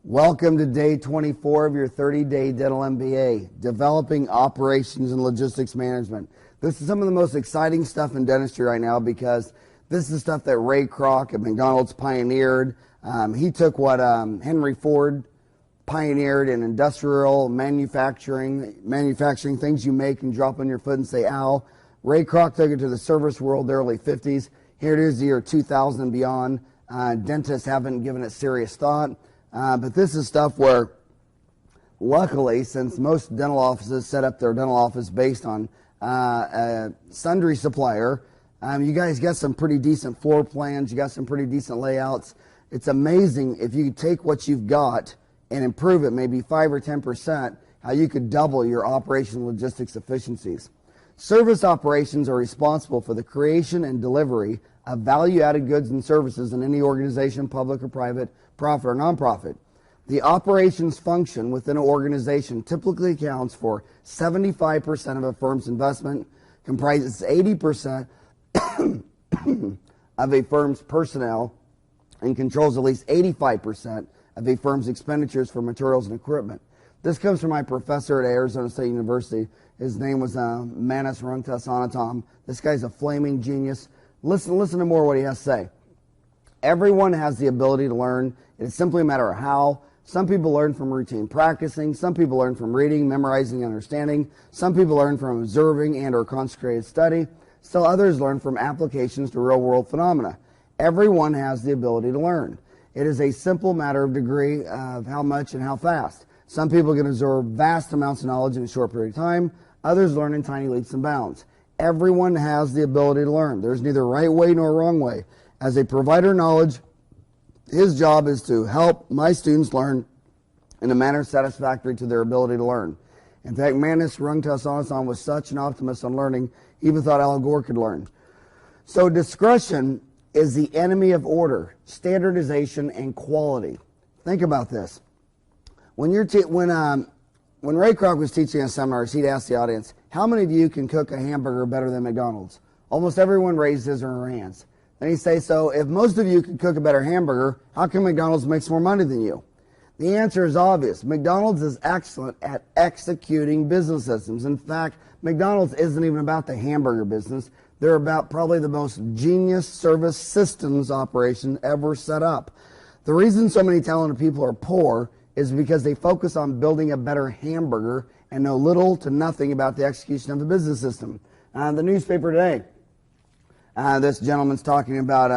Welcome to day 24 of your 30-day Dental MBA, Developing Operations and Logistics Management. This is some of the most exciting stuff in dentistry right now because this is stuff that Ray Kroc at McDonald's pioneered. He took what Henry Ford pioneered in industrial manufacturing things you make and drop on your foot and say, ow. Ray Kroc took it to the service world, the early 50s. Here it is, the year 2000 and beyond. Dentists haven't given it serious thought. But this is stuff where, luckily, since most dental offices set up their dental office based on a sundry supplier, you guys got some pretty decent floor plans, you got some pretty decent layouts. It's amazing if you take what you've got and improve it maybe 5 or 10%, how you could double your operation logistics efficiencies. Service operations are responsible for the creation and delivery of value-added goods and services in any organization, public or private, profit or nonprofit. The operations function within an organization typically accounts for 75% of a firm's investment, comprises 80% of a firm's personnel, and controls at least 85% of a firm's expenditures for materials and equipment. This comes from my professor at Arizona State University. His name was Manas Rungtasanatam. This guy's a flaming genius. Listen to more what he has to say. Everyone has the ability to learn. It's simply a matter of how. Some people learn from routine practicing. Some people learn from reading, memorizing, and understanding. Some people learn from observing and or concentrated study. Still others learn from applications to real-world phenomena. Everyone has the ability to learn. It is a simple matter of degree of how much and how fast. Some people can absorb vast amounts of knowledge in a short period of time. Others learn in tiny leaps and bounds. Everyone has the ability to learn. There's neither right way nor wrong way. As a provider of knowledge, his job is to help my students learn in a manner satisfactory to their ability to learn. In fact, Manas Rungtasanatam was such an optimist on learning, he even thought Al Gore could learn. So discretion is the enemy of order, standardization, and quality. Think about this. When Ray Kroc was teaching in seminars, he'd ask the audience, how many of you can cook a hamburger better than McDonald's? Almost everyone raised his or her hands. Then he'd say, so if most of you can cook a better hamburger, how come McDonald's makes more money than you? The answer is obvious. McDonald's is excellent at executing business systems. In fact, McDonald's isn't even about the hamburger business. They're about probably the most genius service systems operation ever set up. The reason so many talented people are poor is because they focus on building a better hamburger and know little to nothing about the execution of the business system. The newspaper today, this gentleman's talking about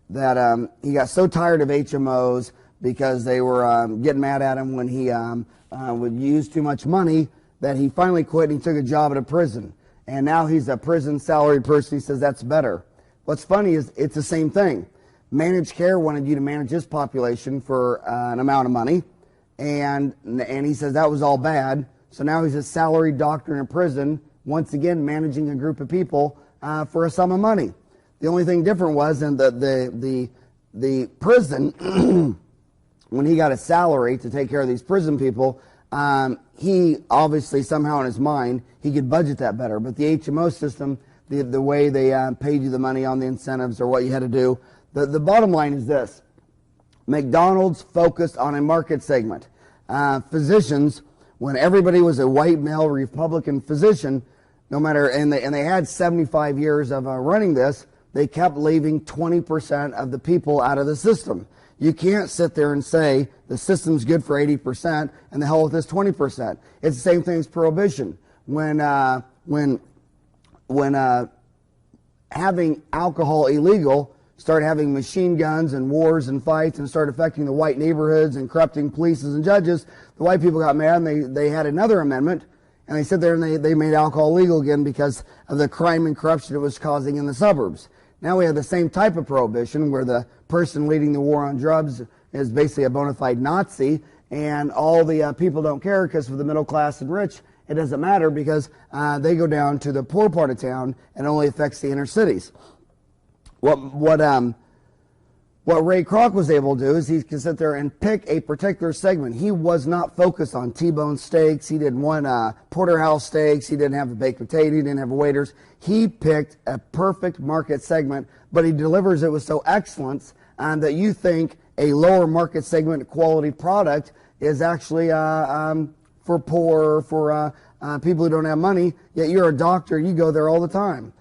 that he got so tired of HMOs because they were getting mad at him when he would use too much money that he finally quit and he took a job at a prison. And now he's a prison salaried person. He says that's better. What's funny is it's the same thing. Managed Care wanted you to manage his population for an amount of money. And he says that was all bad. So now he's a salaried doctor in a prison, once again managing a group of people for a sum of money. The only thing different was in the prison, when he got a salary to take care of these prison people, he obviously somehow in his mind, he could budget that better. But the HMO system, the way they paid you the money on the incentives or what you had to do, the bottom line is this. McDonald's focused on a market segment. Physicians, when everybody was a white male Republican physician, no matter, and they had 75 years of running this, they kept leaving 20% of the people out of the system. You can't sit there and say the system's good for 80% and the hell with this 20%. It's the same thing as prohibition. When having alcohol illegal, started having machine guns and wars and fights and started affecting the white neighborhoods and corrupting police and judges, the white people got mad and they had another amendment and they sit there and they made alcohol legal again because of the crime and corruption it was causing in the suburbs. Now we have the same type of prohibition where the person leading the war on drugs is basically a bona fide Nazi and all the people don't care because for the middle class and rich it doesn't matter because they go down to the poor part of town and it only affects the inner cities. What Ray Kroc was able to do is he could sit there and pick a particular segment. He was not focused on T-bone steaks. He didn't want porterhouse steaks. He didn't have a baked potato. He didn't have waiters. He picked a perfect market segment, but he delivers it with so excellence that you think A lower market segment quality product is actually for poor, for people who don't have money, yet you're a doctor, you go there all the time.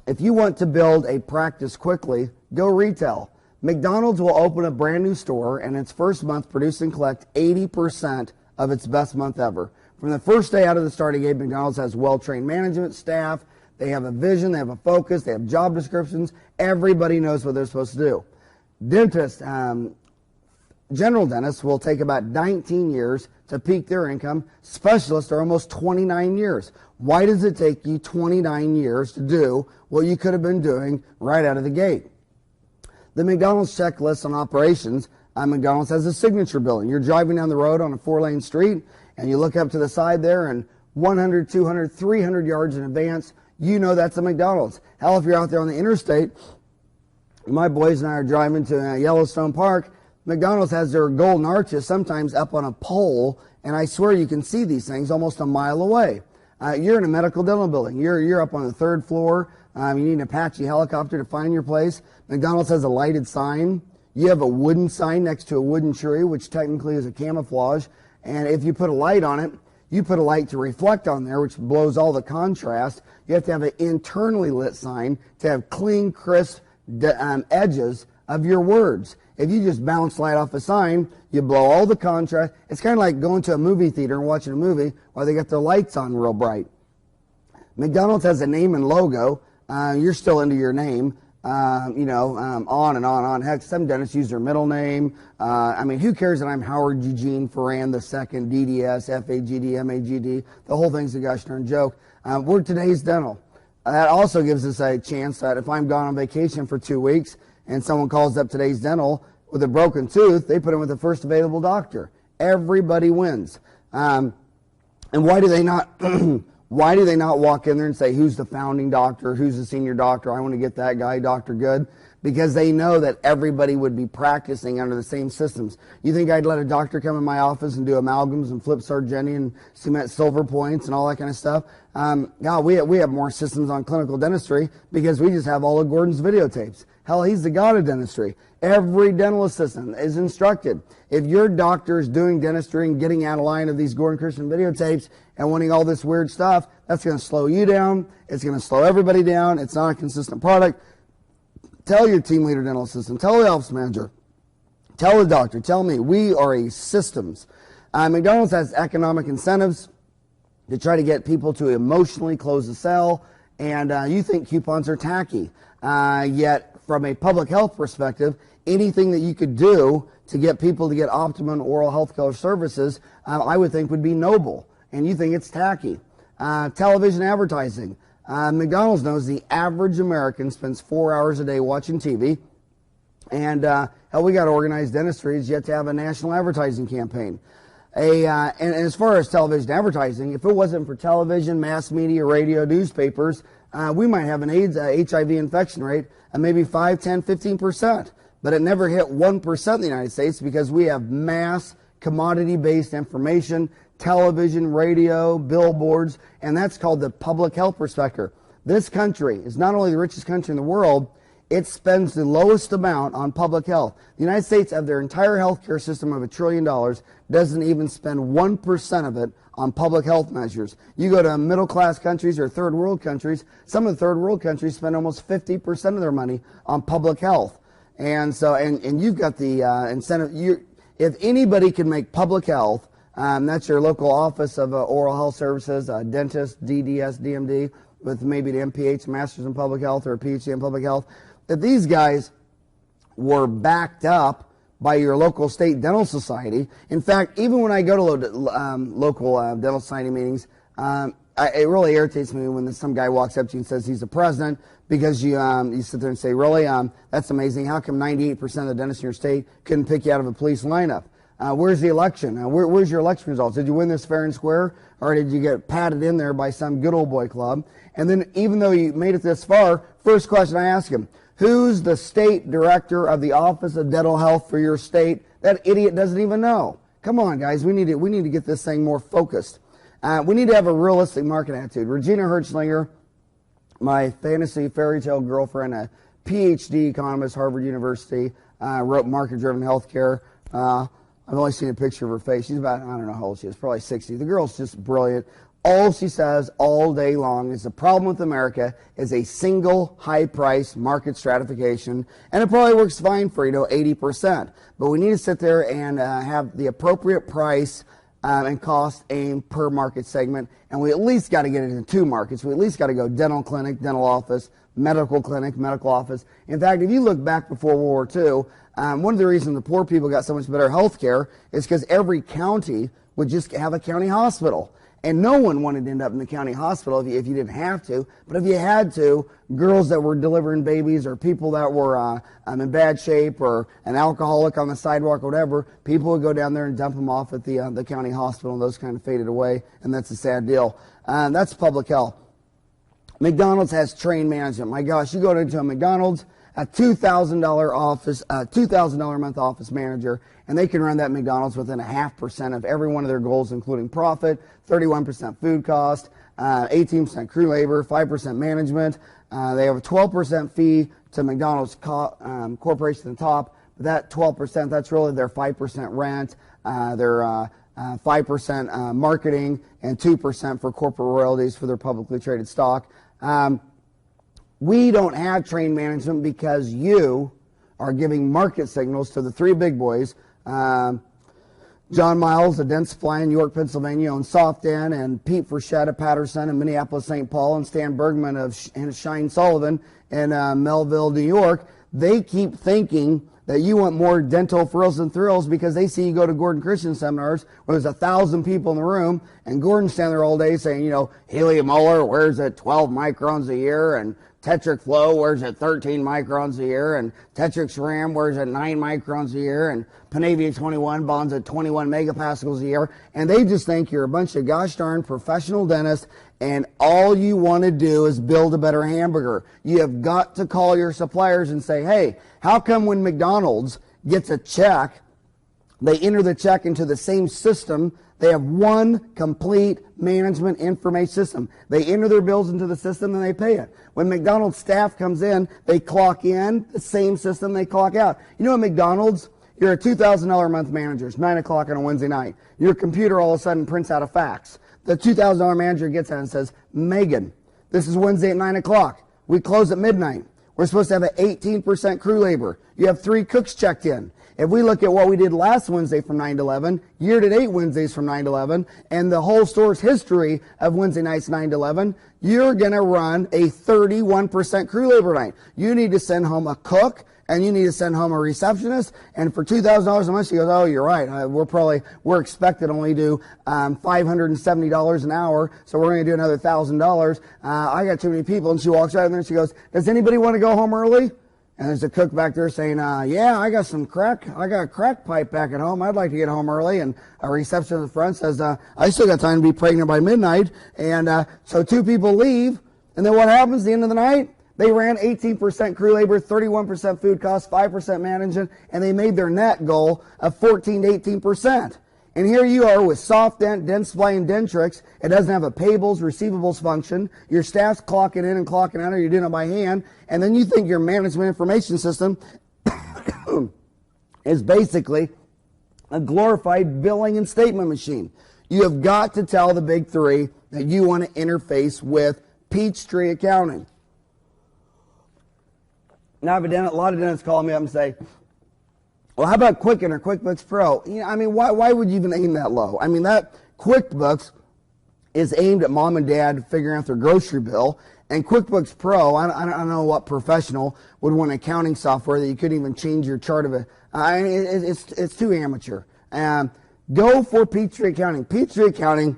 If you want to build a practice quickly, go retail. McDonald's will open a brand new store and its first month produce and collect 80% of its best month ever. From the first day out of the starting gate, McDonald's has well-trained management staff. They have a vision, they have a focus, they have job descriptions. Everybody knows what they're supposed to do. Dentists, general dentists will take about 19 years to peak their income. Specialists are almost 29 years. Why does it take you 29 years to do what you could have been doing right out of the gate? The McDonald's checklist on operations, McDonald's has a signature building. You're driving down the road on a 4-lane street and you look up to the side there and 100, 200, 300 yards in advance, you know that's a McDonald's. Hell, if you're out there on the interstate, my boys and I are driving to Yellowstone Park, McDonald's has their golden arches sometimes up on a pole, and I swear you can see these things almost a mile away. You're in a medical dental building. You're up on the 3rd floor. You need an Apache helicopter to find your place. McDonald's has a lighted sign. You have a wooden sign next to a wooden tree, which technically is a camouflage. And if you put a light on it, you put a light to reflect on there, which blows all the contrast. You have to have an internally lit sign to have clean, crisp edges of your words. If you just bounce light off a sign, you blow all the contrast. It's kind of like going to a movie theater and watching a movie while they got their lights on real bright. McDonald's has a name and logo. You're still into your name, on and on and on. Heck, some dentists use their middle name. Who cares that I'm Howard Eugene Farran II, DDS, FAGD, MAGD? The whole thing's a gosh darn joke. We're Today's Dental. That also gives us a chance that if I'm gone on vacation for 2 weeks and someone calls up Today's Dental with a broken tooth, they put him with the first available doctor. Everybody wins. And why do they not why do they not walk in there and say, who's the founding doctor, who's the senior doctor, I want to get that guy, Dr. Good? Because they know that everybody would be practicing under the same systems. You think I'd let a doctor come in my office and do amalgams and flip Sargenti and cement silver points and all that kind of stuff? God, we have more systems on clinical dentistry because we just have all of Gordon's videotapes. Hell, he's the god of dentistry. Every dental assistant is instructed. If your doctor is doing dentistry and getting out of line of these Gordon Christian videotapes and wanting all this weird stuff, that's going to slow you down. It's going to slow everybody down. It's not a consistent product. Tell your team leader dental assistant. Tell the office manager. Tell the doctor. Tell me. We are a systems. McDonald's has economic incentives to try to get people to emotionally close the sale, and you think coupons are tacky. Yet, from a public health perspective, anything that you could do to get people to get optimum oral health care services, I would think would be noble. And you think it's tacky. Television advertising. McDonald's knows the average American spends 4 hours a day watching TV. And hell, we got organized dentistry is yet to have a national advertising campaign. And as far as television advertising, if it wasn't for television, mass media, radio, newspapers, we might have an AIDS, HIV infection rate of maybe 5, 10, 15%. But it never hit 1% in the United States because we have mass commodity-based information, television, radio, billboards, and that's called the public health perspective. This country is not only the richest country in the world, it spends the lowest amount on public health. The United States, of their entire healthcare system of $1 trillion, doesn't even spend 1% of it on public health measures. You go to middle-class countries or third world countries, some of the third world countries spend almost 50% of their money on public health. And so, and you've got the incentive. If anybody can make public health, that's your local office of oral health services, dentist, DDS, DMD, with maybe the MPH, Masters in Public Health, or a PhD in Public Health. If these guys were backed up by your local state dental society. In fact, even when I go to local dental society meetings, it really irritates me when some guy walks up to you and says he's the president, because you sit there and say, really, that's amazing. How come 98% of the dentists in your state couldn't pick you out of a police lineup? Where's the election? Where's your election results? Did you win this fair and square, or did you get patted in there by some good old boy club? And then even though you made it this far, first question I ask him, who's the state director of the Office of Dental Health for your state? That idiot doesn't even know. Come on, guys. We need to get this thing more focused. We need to have a realistic market attitude. Regina Hertzlinger, my fantasy fairy tale girlfriend, a PhD economist, Harvard University, wrote Market-Driven Healthcare. I've only seen a picture of her face. She's about, I don't know how old she is, probably 60. The girl's just brilliant. All she says all day long is the problem with America is a single high-price market stratification, and it probably works fine for, 80%. But we need to sit there and have the appropriate price and cost aim per market segment, and we at least got to get it into 2 markets. We at least got to go dental clinic, dental office, medical clinic, medical office. In fact, if you look back before World War II, one of the reasons the poor people got so much better health care is because every county would just have a county hospital. And no one wanted to end up in the county hospital if you didn't have to. But if you had to, girls that were delivering babies or people that were in bad shape or an alcoholic on the sidewalk or whatever, people would go down there and dump them off at the county hospital, and those kind of faded away. And that's a sad deal. That's public health. McDonald's has trained management. My gosh, you go into a McDonald's, a $2,000 office, $2,000 a month office manager, and they can run that McDonald's within 0.5% of every one of their goals, including profit, 31% food cost, 18% crew labor, 5% management. They have a 12% fee to McDonald's corporation at the top. But that 12%, that's really their 5% rent, their 5% marketing, and 2% for corporate royalties for their publicly traded stock. We don't have trained management because you are giving market signals to the 3 big boys. John Miles of Dentsply in York, Pennsylvania, owns SoftDent, and Pete Frechette of Patterson in Minneapolis, St. Paul, and Stan Bergman of Shine Sullivan in Melville, New York. They keep thinking that you want more dental frills and thrills because they see you go to Gordon Christian seminars where there's 1,000 people in the room, and Gordon's standing there all day saying, helium molar, where's it 12 microns a year, and Tetric Flow, where's it 13 microns a year, and Tetrix RAM, where's it 9 microns a year, and Panavia 21 bonds at 21 megapascals a year, and they just think you're a bunch of gosh darn professional dentists, and all you want to do is build a better hamburger. You have got to call your suppliers and say, hey, how come when McDonald's gets a check, they enter the check into the same system? They have one complete management information system. They enter their bills into the system and they pay it. When McDonald's staff comes in, they clock in the same system they clock out. At McDonald's, you're a $2,000 a month manager. It's 9 o'clock on a Wednesday night. Your computer all of a sudden prints out a fax. The $2,000 manager gets out and says, Megan, this is Wednesday at 9 o'clock. We close at midnight. We're supposed to have an 18% crew labor. You have 3 cooks checked in. If we look at what we did last Wednesday from 9 to 11, year-to-date Wednesdays from 9 to 11, and the whole store's history of Wednesday nights 9 to 11, you're going to run a 31% crew labor night. You need to send home a cook, and you need to send home a receptionist, and for $2,000 a month, she goes, oh, you're right. We're expected only to do $570 an hour, so we're going to do another $1,000. I got too many people, and she walks out, and then she goes, does anybody want to go home early? And there's a cook back there saying, yeah, I got a crack pipe back at home. I'd like to get home early. And a receptionist in the front says, I still got time to be pregnant by midnight. And so 2 people leave. And then what happens at the end of the night? They ran 18% crew labor, 31% food costs, 5% management, and they made their net goal of 14 to 18%. And here you are with SoftDent, Dentsply, and Dentrix. It doesn't have a payables, receivables function. Your staff's clocking in and clocking out, or you're doing it by hand. And then you think your management information system is basically a glorified billing and statement machine. You have got to tell the big 3 that you want to interface with Peachtree Accounting. Now, I have a lot of dentists call me up and say, well, how about Quicken or QuickBooks Pro? Why would you even aim that low? That QuickBooks is aimed at mom and dad figuring out their grocery bill, and QuickBooks Pro, I don't know what professional would want accounting software that you couldn't even change your chart of it. It's too amateur. Go for Peachtree Accounting. Peachtree Accounting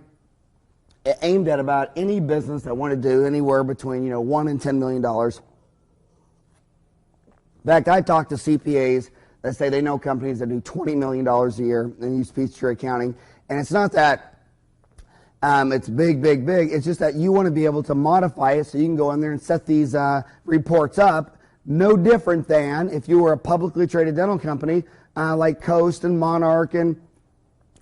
aimed at about any business that wanted to do anywhere between $1 and $10 million. In fact, I talked to CPAs that say they know companies that do $20 million a year and use Peachtree Accounting. And it's not that it's big. It's just that you want to be able to modify it so you can go in there and set these reports up. No different than if you were a publicly traded dental company like Coast and Monarch and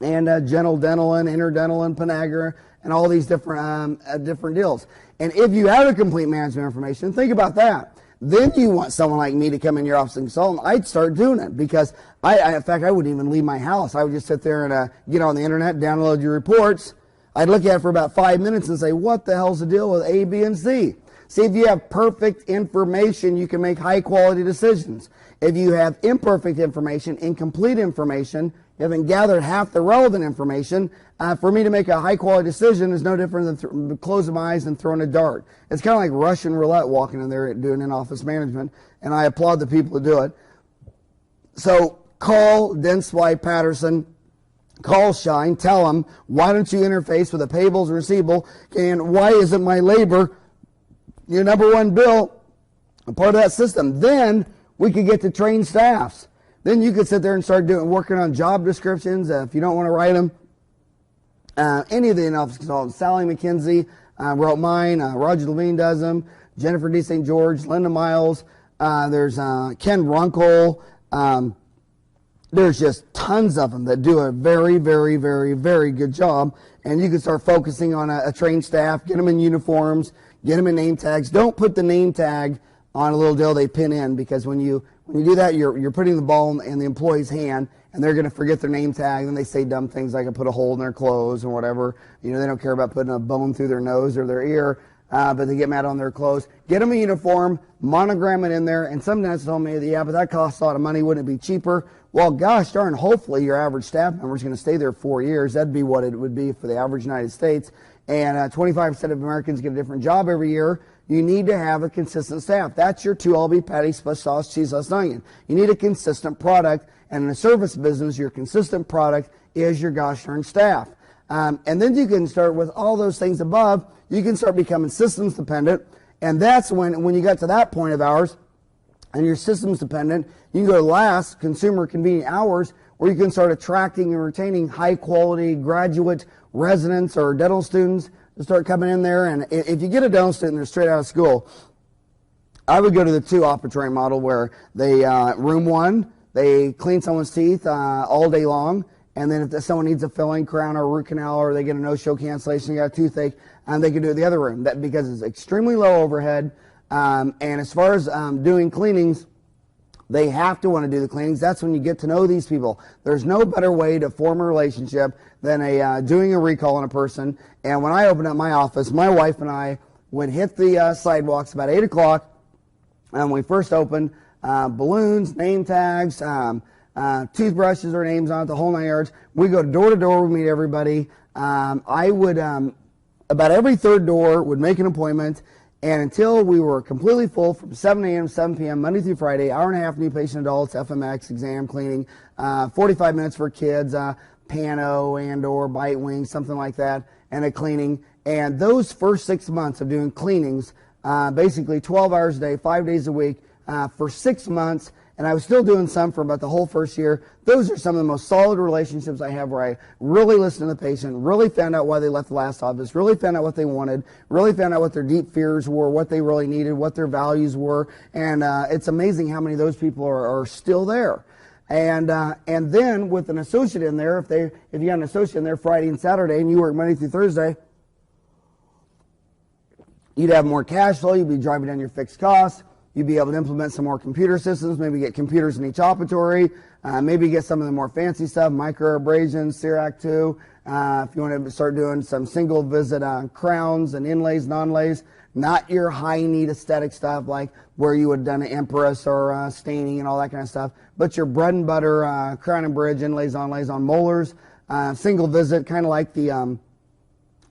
Gentle Dental and Interdental and Panagra and all these different deals. And if you have a complete management information, think about that. Then you want someone like me to come in your office and consult. I'd start doing it because in fact, I wouldn't even leave my house. I would just sit there and get on the internet, download your reports. I'd look at it for about 5 minutes and say, what the hell's the deal with A, B, and C? See, if you have perfect information, you can make high-quality decisions. If you have imperfect information, incomplete information, you haven't gathered half the relevant information, for me to make a high-quality decision is no different than closing my eyes and throwing a dart. It's kind of like Russian roulette walking in there doing in-office management, and I applaud the people who do it. So call Dentsply Patterson. Call Shine, tell them, why don't you interface with a payables and receivable, and why isn't my labor your number one bill, a part of that system? Then we could get to trained staffs. Then you could sit there and start working on job descriptions if you don't want to write them. Any of the in-office consultants, Sally McKenzie wrote mine, Roger Levine does them, Jennifer D. St. George, Linda Miles, there's Ken Runkle, there's just tons of them that do a very, very, very, very good job. And you can start focusing on a trained staff, get them in uniforms, get them in name tags. Don't put the name tag on a little deal they pin in, because when you do that, you're putting the ball in the employee's hand, and they're going to forget their name tag, and they say dumb things like I put a hole in their clothes or whatever. They don't care about putting a bone through their nose or their ear, but they get mad on their clothes. Get them a uniform, monogram it in there, and some dentists told me, yeah, but that costs a lot of money. Wouldn't it be cheaper? Well, gosh darn, hopefully your average staff member is going to stay there 4 years. That'd be what it would be for the average United States. And 25% of Americans get a different job every year. You need to have a consistent staff. That's your 2LB patty, special sauce, cheese, less onion. You need a consistent product. And in the service business, your consistent product is your gosh darn staff. And then you can start with all those things above. You can start becoming systems dependent. And that's when you get to that point of ours, and you're systems dependent, you can go to last, consumer convenient hours, where you can start attracting and retaining high quality graduate residents or dental students to start coming in there. And if you get a dental student they're straight out of school, I would go to the 2 operatory model, where they room 1, they clean someone's teeth all day long, and then if someone needs a filling, crown, or root canal, or they get a no-show cancellation, they got a toothache, they can do it in the other room. That because it's extremely low overhead. And as far as doing cleanings, they have to want to do the cleanings. That's when you get to know these people. There's no better way to form a relationship than doing a recall on a person. And when I opened up my office, my wife and I would hit the sidewalks about 8 o'clock. And when we first opened, balloons, name tags, toothbrushes or names on it, the whole 9 yards. We go door to door, we meet everybody. I would, about every third door, would make an appointment. And until we were completely full from 7 a.m. to 7 p.m., Monday through Friday, hour and a half new patient adults, FMX, exam, cleaning, 45 minutes for kids, pano and or bite wings, something like that, and a cleaning. And those first 6 months of doing cleanings, basically 12 hours a day, 5 days a week, for 6 months, and I was still doing some for about the whole first year. Those are some of the most solid relationships I have, where I really listened to the patient, really found out why they left the last office, really found out what they wanted, really found out what their deep fears were, what they really needed, what their values were. And it's amazing how many of those people are still there. And then with an associate in there, if you got an associate in there Friday and Saturday and you work Monday through Thursday, you'd have more cash flow, you'd be driving down your fixed costs. You'd be able to implement some more computer systems, maybe get computers in each operatory, maybe get some of the more fancy stuff, microabrasions, CERAC 2. If you want to start doing some single visit crowns and inlays, non-lays, not your high need aesthetic stuff like where you would have done an Empress or staining and all that kind of stuff, but your bread and butter crown and bridge, inlays, onlays on molars, single visit, kind of like the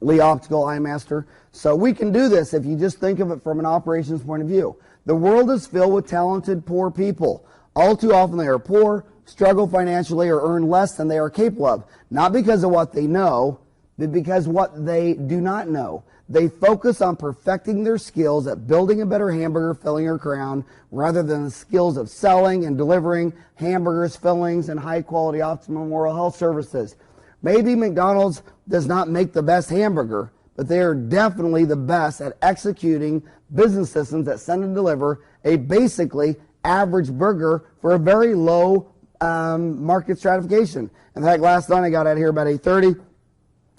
Lee Optical Eye Master. So we can do this if you just think of it from an operations point of view. The world is filled with talented, poor people. All too often they are poor, struggle financially, or earn less than they are capable of. Not because of what they know, but because what they do not know. They focus on perfecting their skills at building a better hamburger, filling, or crown, rather than the skills of selling and delivering hamburgers, fillings, and high-quality optimum oral health services. Maybe McDonald's does not make the best hamburger, but they are definitely the best at executing business systems that send and deliver a basically average burger for a very low market stratification. In fact, last night I got out here about 8:30,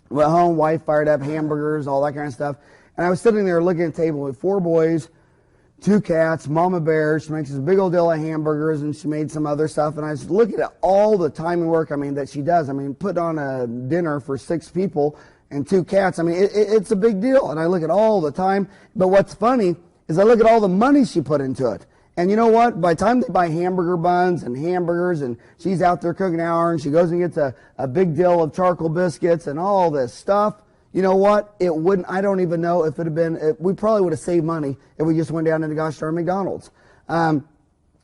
went home, wife fired up hamburgers, all that kind of stuff, and I was sitting there looking at a table with 4 boys, 2 cats, mama bear. She makes this big old deal of hamburgers, and she made some other stuff. And I was looking at all the time and work, I mean, that she does. I mean, put on a dinner for 6 people and 2 cats. I mean, it's a big deal. And I look at all the time. But what's funny is I look at all the money she put into it. And you know what? By the time they buy hamburger buns and hamburgers, and she's out there cooking an hour, and she goes and gets a big deal of charcoal biscuits and all this stuff, you know what? It wouldn't, I don't even know if it had been, we probably would have saved money if we just went down into gosh darn McDonald's. And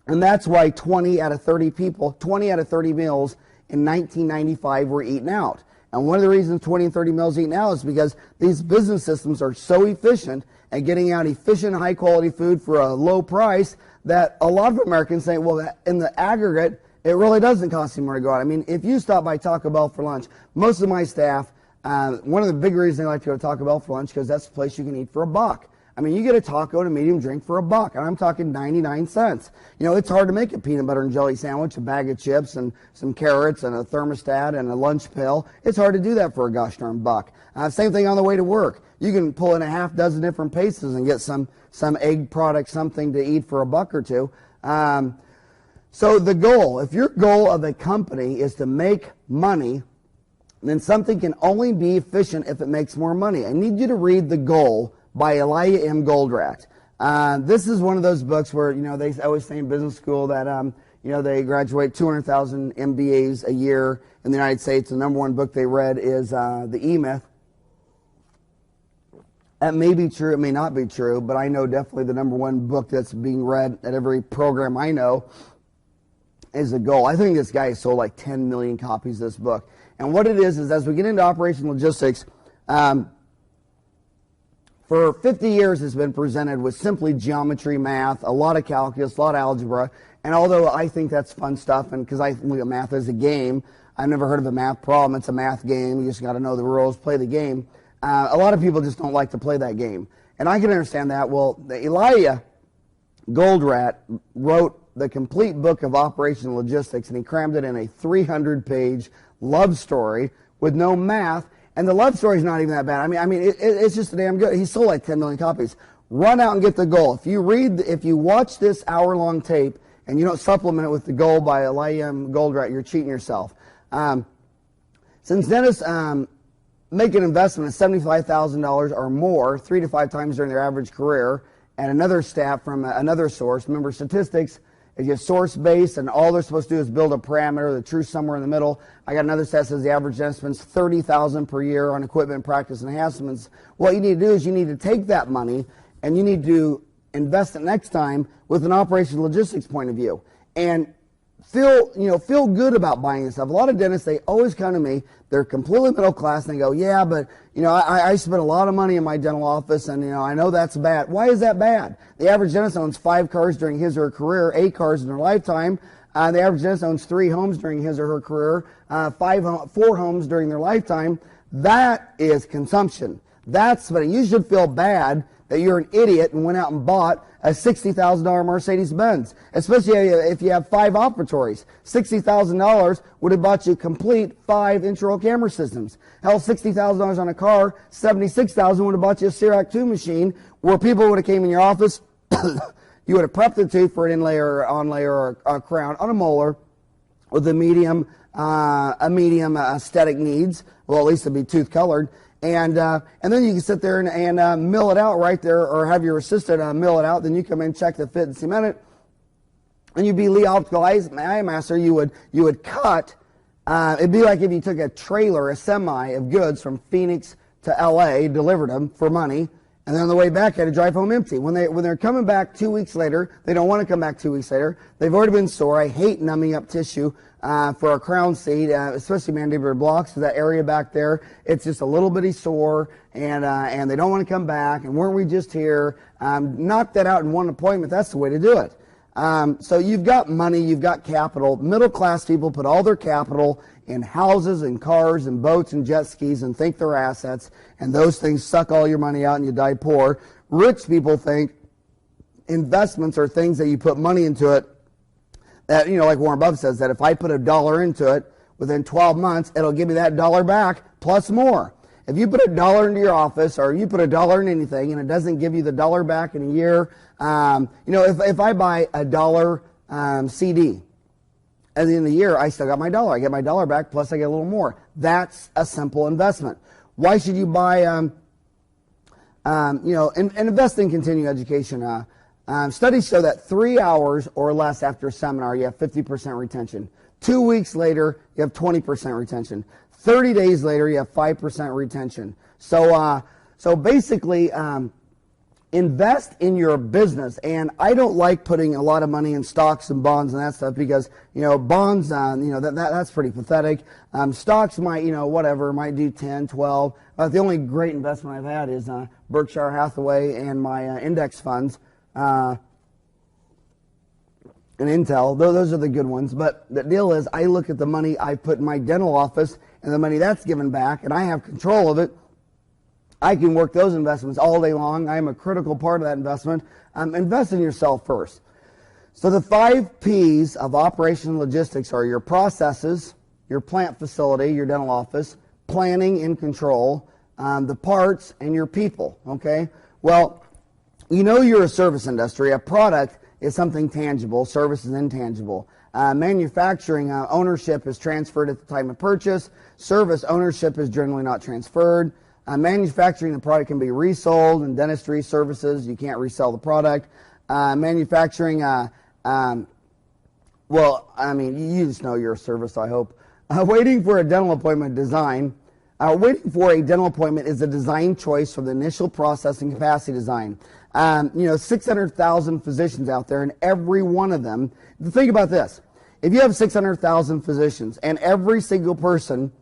that's why 20 out of 30 people, 20 out of 30 meals in 1995 were eaten out. And one of the reasons 20 and 30 meals eaten out is because these business systems are so efficient at getting out efficient, high quality food for a low price that a lot of Americans say, well, in the aggregate, it really doesn't cost you more to go out. I mean, if you stop by Taco Bell for lunch, most of my staff, one of the big reasons they like to go to Taco Bell for lunch because that's the place you can eat for $1. I mean, you get a taco and a medium drink for $1, and I'm talking 99 cents. You know, it's hard to make a peanut butter and jelly sandwich, a bag of chips, and some carrots, and a thermostat, and a lunch pill. It's hard to do that for a gosh darn $1. Same thing on the way to work. You can pull in a half dozen different places and get some egg product, something to eat for $1 or $2. So the goal, if your goal of a company is to make money, then something can only be efficient if it makes more money. I need you to read The Goal by Elijah M. Goldratt. This is one of those books where, you know, they always say in business school that, you know, they graduate 200,000 MBAs a year in the United States. The number one book they read is The E-Myth. That may be true, it may not be true, but I know definitely the number one book that's being read at every program I know is The Goal. I think this guy has sold like 10 million copies of this book. And what it is as we get into operation logistics, for 50 years it's been presented with simply geometry, math, a lot of calculus, a lot of algebra. And although I think that's fun stuff, and because I look at math as a game, I've never heard of a math problem. It's a math game. You just got to know the rules, play the game. A lot of people just don't like to play that game. And I can understand that. Well, Elijah Goldratt wrote the complete book of operation logistics, and he crammed it in a 300-page love story with no math. And the love story is not even that bad. I mean, it's just damn good. He sold like 10 million copies. Run out and get The Goal. If you watch this hour-long tape and you don't supplement it with The Goal by Elijah M. Goldratt, you're cheating yourself. Since dentists make an investment of $75,000 or more 3 to 5 times during their average career, and another stat from another source, remember statistics, if you source-based and all they're supposed to do is build a parameter, the truth somewhere in the middle. I got another stat that says the average dentist spends $30,000 per year on equipment, practice, and enhancements. What you need to do is you need to take that money and you need to invest it next time with an operational logistics point of view. And feel good about buying this stuff. A lot of dentists, they always come to me, they're completely middle class, and they go, yeah, but, I spent a lot of money in my dental office, and, I know that's bad. Why is that bad? The average dentist owns 5 cars during his or her career, 8 cars in their lifetime. The average dentist owns 3 homes during his or her career, 4 homes during their lifetime. That is consumption. That's what you should feel bad that you're an idiot and went out and bought a $60,000 Mercedes-Benz, especially if you have 5 operatories. $60,000 would have bought you complete 5 intraoral camera systems. Hell, $60,000 on a car, $76,000 would have bought you a Cerac 2 machine where people would have came in your office, you would have prepped the tooth for an inlay or onlay or a crown on a molar with a medium aesthetic needs. Well, at least it'd be tooth colored. And then you can sit there and mill it out right there, or have your assistant mill it out. Then you come in, check the fit and cement it, and you'd be Lee Optical Eye Master. You would cut. It'd be like if you took a trailer, a semi of goods from Phoenix to L.A., delivered them for money, and then on the way back, had to drive home empty. When they're coming back 2 weeks later, they don't want to come back 2 weeks later. They've already been sore. I hate numbing up tissue for a crown seat, especially mandibular blocks. So that area back there, it's just a little bitty sore, and they don't want to come back. And weren't we just here? Knock that out in one appointment. That's the way to do it. So you've got money, you've got capital. Middle class people put all their capital in houses and cars and boats and jet skis and think they're assets, and those things suck all your money out and you die poor. Rich people think investments are things that you put money into it, that, like Warren Buffett says, that if I put $1 into it, within 12 months, it'll give me that $1 back plus more. If you put $1 into your office, or you put $1 in anything, and it doesn't give you the dollar back in a year, if I buy a dollar CD, at the end of the year, I still got my dollar. I get my dollar back, plus I get a little more. That's a simple investment. Why should you buy, invest in continuing education? Studies show that 3 hours or less after a seminar, you have 50% retention. 2 weeks later, you have 20% retention. 30 days later, you have 5% retention. So basically, invest in your business. And I don't like putting a lot of money in stocks and bonds and that stuff because, bonds, that's pretty pathetic. Stocks might, might do 10, 12. The only great investment I've had is Berkshire Hathaway and my index funds. And Intel, those are the good ones. But the deal is, I look at the money I put in my dental office and the money that's given back, and I have control of it. I can work those investments all day long. I am a critical part of that investment. Invest in yourself first. So the 5 P's of operation and logistics are your processes, your plant facility, your dental office, planning and control, the parts, and your people. Okay? Well, you're a service industry. A product is something tangible. Service is intangible. Manufacturing ownership is transferred at the time of purchase. Service ownership is generally not transferred. Manufacturing the product can be resold. In dentistry services, you can't resell the product. Manufacturing, you just know you're a service, I hope. Waiting for a dental appointment design. Waiting for a dental appointment is a design choice from the initial process and capacity design. 600,000 physicians out there, and every one of them, think about this. If you have 600,000 physicians and every single person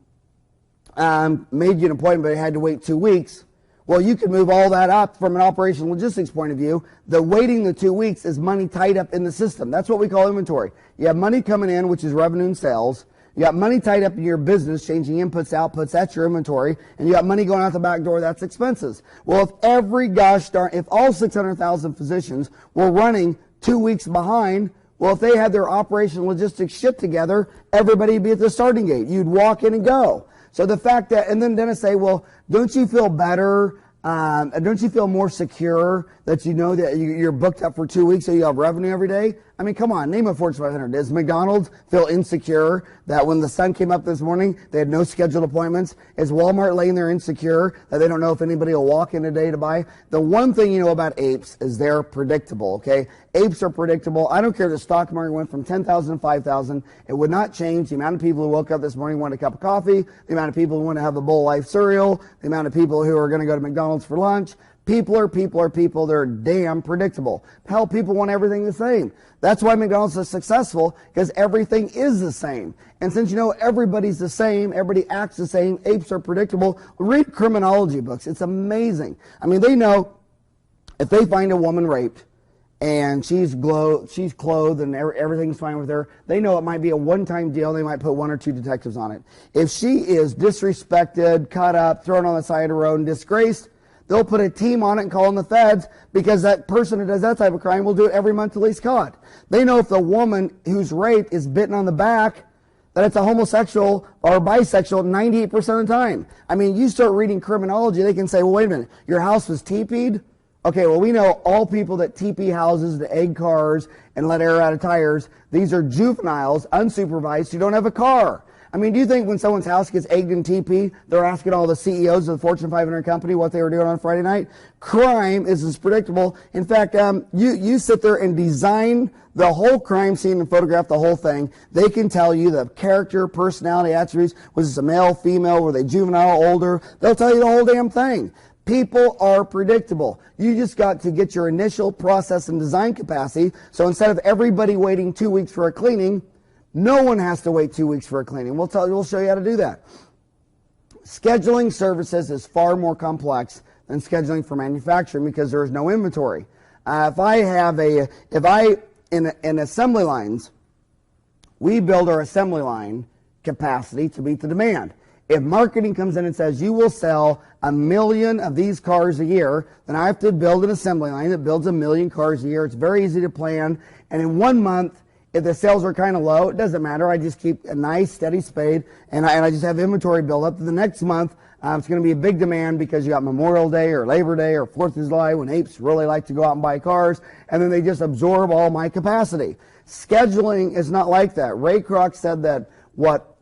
made you an appointment but had to wait 2 weeks, well, you could move all that up from an operational logistics point of view. The waiting the 2 weeks is money tied up in the system. That's what we call inventory. You have money coming in, which is revenue and sales. You got money tied up in your business, changing inputs, outputs, that's your inventory. And you got money going out the back door, that's expenses. Well, if all 600,000 physicians were running 2 weeks behind, well, if they had their operational logistics shit together, everybody would be at the starting gate. You'd walk in and go. So the fact that, and then dentists say, well, don't you feel better? Don't you feel more secure that you know that you're booked up for 2 weeks so you have revenue every day? I mean, come on, name a Fortune 500. Does McDonald's feel insecure that when the sun came up this morning, they had no scheduled appointments? Is Walmart laying there insecure that they don't know if anybody will walk in today to buy? The one thing you know about apes is they're predictable, okay? Apes are predictable. I don't care if the stock market went from 10,000 to 5,000. It would not change the amount of people who woke up this morning wanted a cup of coffee, the amount of people who want to have a bowl of Life cereal, the amount of people who are going to go to McDonald's for lunch. People are people. They're damn predictable. Hell, people want everything the same. That's why McDonald's is successful, because everything is the same. And since everybody's the same, everybody acts the same, apes are predictable. Read criminology books. It's amazing. I mean, they know if they find a woman raped and she's clothed and everything's fine with her, they know it might be a one-time deal. They might put 1 or 2 detectives on it. If she is disrespected, cut up, thrown on the side of the road, and disgraced, they'll put a team on it and call in the feds, because that person who does that type of crime will do it every month till he's caught. They know if the woman who's raped is bitten on the back, that it's a homosexual or bisexual 98% of the time. I mean, you start reading criminology, they can say, well, wait a minute, your house was teepeed? Okay, well, we know all people that teepee houses, the egg cars, and let air out of tires, these are juveniles, unsupervised, who don't have a car. I mean, do you think when someone's house gets egged in TP, they're asking all the CEOs of the Fortune 500 company what they were doing on Friday night? Crime is as predictable. In fact, you sit there and design the whole crime scene and photograph the whole thing. They can tell you the character, personality, attributes. Was this a male, female? Were they juvenile, older? They'll tell you the whole damn thing. People are predictable. You just got to get your initial process and design capacity. So instead of everybody waiting 2 weeks for a cleaning, no one has to wait 2 weeks for a cleaning. We'll show you how to do that. Scheduling services is far more complex than scheduling for manufacturing, because there is no inventory. In assembly lines, we build our assembly line capacity to meet the demand. If marketing comes in and says you will sell 1 million of these cars a year, then I have to build an assembly line that builds 1 million cars a year. It's very easy to plan. And in 1 month, if the sales are kind of low, it doesn't matter. I just keep a nice steady spade, and I just have inventory build up. The next month, It's going to be a big demand because you got Memorial Day or Labor Day or 4th of July when apes really like to go out and buy cars, and then they just absorb all my capacity. Scheduling is not like that. Ray Kroc said that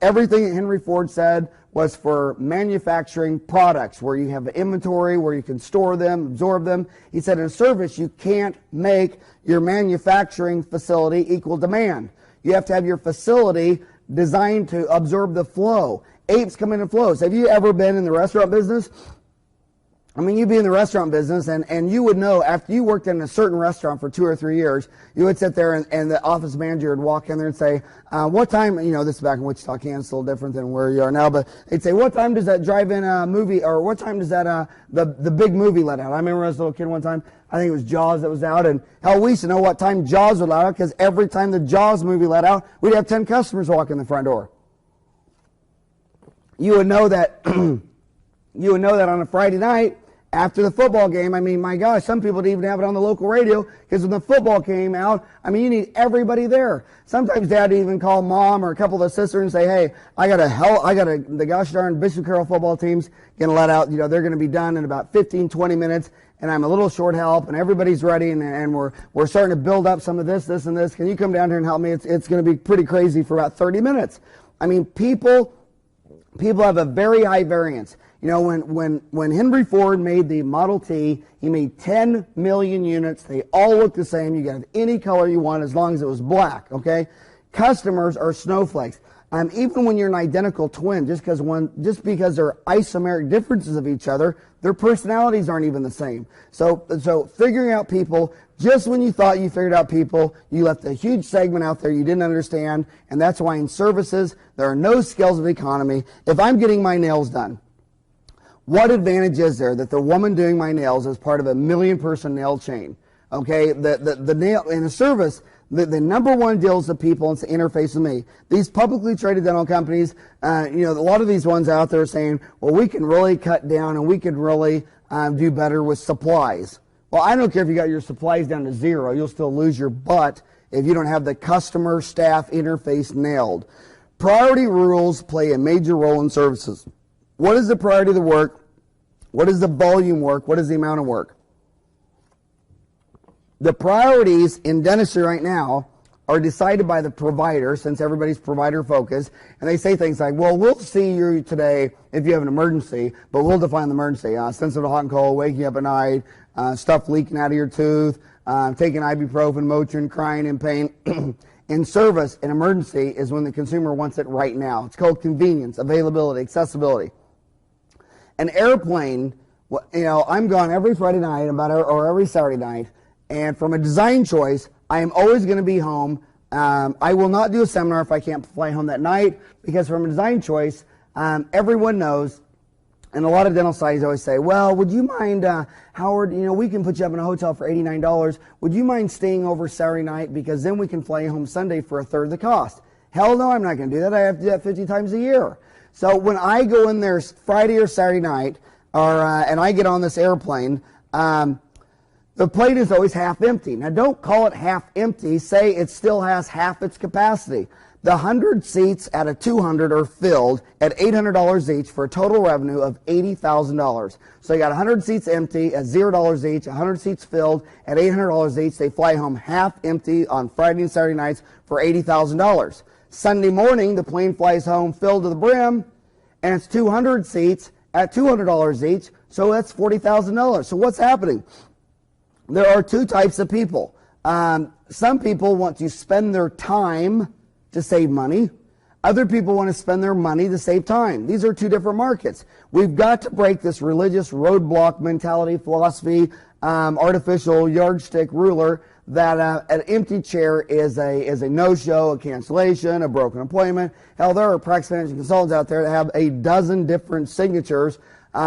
everything Henry Ford said was for manufacturing products where you have inventory, where you can store them, absorb them. He said in service, you can't make your manufacturing facility equal demand. You have to have your facility designed to absorb the flow. Apes come in flows. Have you ever been in the restaurant business? I mean, you'd be in the restaurant business, and you would know after you worked in a certain restaurant for 2 or 3 years, you would sit there and the office manager would walk in there and say, what time, this is back in Wichita, Kansas, a little different than where you are now, but they'd say, what time does that drive-in movie, or what time does that, the big movie let out? I remember as a little kid one time, I think it was Jaws that was out, and hell, we used to know what time Jaws would let out, because every time the Jaws movie let out, we'd have 10 customers walk in the front door. You would know that, on a Friday night, after the football game. I mean, my gosh, some people didn't even have it on the local radio because when the football came out, I mean, you need everybody there. Sometimes Dad would even call Mom or a couple of the sisters and say, hey, the gosh darn Bishop Carroll football team's going to let out, they're going to be done in about 15, 20 minutes, and I'm a little short help, and everybody's ready, and we're starting to build up some of this, and this. Can you come down here and help me? It's going to be pretty crazy for about 30 minutes. I mean, people have a very high variance. When Henry Ford made the Model T, he made 10 million units. They all look the same. You can have any color you want as long as it was black, okay? Customers are snowflakes. Even when you're an identical twin, just because they're isomeric differences of each other, their personalities aren't even the same. So figuring out people, just when you thought you figured out people, you left a huge segment out there you didn't understand, and that's why in services, there are no scales of economy. If I'm getting my nails done, what advantage is there that the woman doing my nails is part of a 1 million person nail chain? Okay, the nail in a service, the number one deal is the people and it's the interface with me. These publicly traded dental companies, a lot of these ones out there are saying, well, we can really cut down and we can really do better with supplies. Well, I don't care if you got your supplies down to 0, you'll still lose your butt if you don't have the customer staff interface nailed. Priority rules play a major role in services. What is the priority of the work? What is the volume work? What is the amount of work? The priorities in dentistry right now are decided by the provider, since everybody's provider focused, and they say things like, well, we'll see you today if you have an emergency, but we'll define the emergency. Sensitive to hot and cold, waking up at night, stuff leaking out of your tooth, taking ibuprofen, Motrin, crying in pain. In service, an emergency is when the consumer wants it right now. It's called convenience, availability, accessibility. An airplane, I'm gone every Friday night or every Saturday night, and from a design choice, I am always going to be home. I will not do a seminar if I can't fly home that night, because from a design choice, everyone knows, and a lot of dental societies always say, well, would you mind, Howard, we can put you up in a hotel for $89. Would you mind staying over Saturday night, because then we can fly you home Sunday for a third of the cost? Hell no, I'm not going to do that. I have to do that 50 times a year. So when I go in there Friday or Saturday night, and I get on this airplane, the plane is always half empty. Now, don't call it half empty. Say it still has half its capacity. The 100 seats out of 200 are filled at $800 each for a total revenue of $80,000. So you got 100 seats empty at $0 each, 100 seats filled at $800 each. They fly home half empty on Friday and Saturday nights for $80,000. Sunday morning, the plane flies home filled to the brim, and it's 200 seats at $200 each, so that's $40,000. So what's happening? There are two types of people. Some people want to spend their time to save money. Other people want to spend their money to save time. These are two different markets. We've got to break this religious roadblock mentality, philosophy, artificial yardstick ruler that an empty chair is a no-show, a cancellation, a broken appointment. Hell, there are practice management consultants out there that have a dozen different signatures, a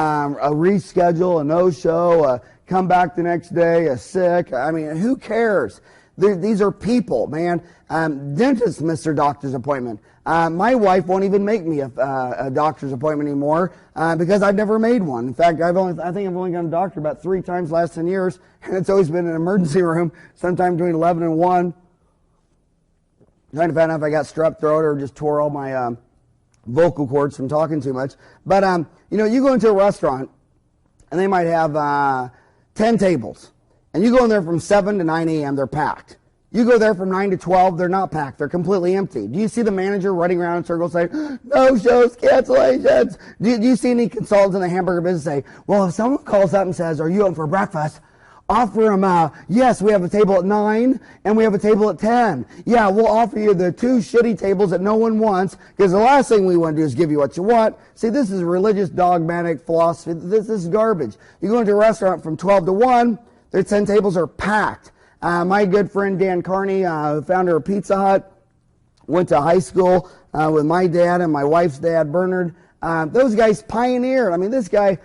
reschedule, a no-show, a come back the next day, a sick. I mean, who cares? These are people, man. Dentists miss their doctor's appointment. My wife won't even make me a doctor's appointment anymore because I've never made one. In fact, I think I've only gone to a doctor about 3 times last 10 years, and it's always been an emergency room, sometime between 11 and 1. Trying to find out if I got strep throat or just tore all my vocal cords from talking too much. But, you go into a restaurant, and they might have 10 tables. And you go in there from 7 to 9 a.m., they're packed. You go there from 9 to 12, they're not packed. They're completely empty. Do you see the manager running around in circles saying, no shows, cancellations? Do you see any consultants in the hamburger business say, well, if someone calls up and says, are you open for breakfast? Offer them, yes, we have a table at 9 and we have a table at 10. Yeah, we'll offer you the 2 shitty tables that no one wants, because the last thing we want to do is give you what you want. See, this is religious dogmatic philosophy. This is garbage. You go into a restaurant from 12 to 1, their 10 tables are packed. My good friend Dan Carney, founder of Pizza Hut, went to high school with my dad and my wife's dad, Bernard. Those guys pioneered. I mean, this guy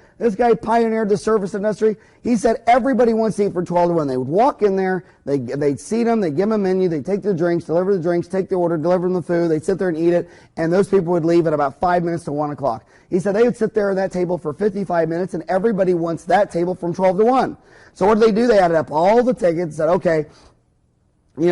pioneered the service industry. He said everybody wants to eat for 12 to 1. They would walk in there, they'd seat them, they'd give them a menu, they'd take their drinks, deliver the drinks, take the order, deliver them the food, they'd sit there and eat it, and those people would leave at about 5 minutes to 1 o'clock. He said they would sit there at that table for 55 minutes, and everybody wants that table from 12 to 1. So what did? They added up all the tickets, said, okay,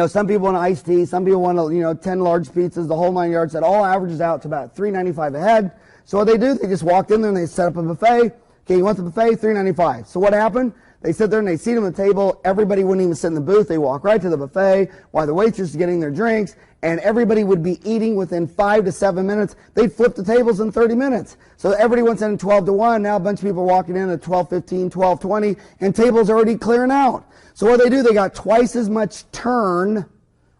some people want iced tea, some people want 10 large pizzas, the whole 9 yards. That all averages out to about $3.95 a head. So what they do, they just walked in there and they set up a buffet. Okay, you want the buffet? $3.95. So what happened? They sit there and they seat them at the table. Everybody wouldn't even sit in the booth. They walk right to the buffet while the waitress is getting their drinks, and everybody would be eating within 5 to 7 minutes. They'd flip the tables in 30 minutes. So everybody went in 12 to 1. Now a bunch of people are walking in at 12:15, 12:20, and tables are already clearing out. So what they do, they got twice as much turn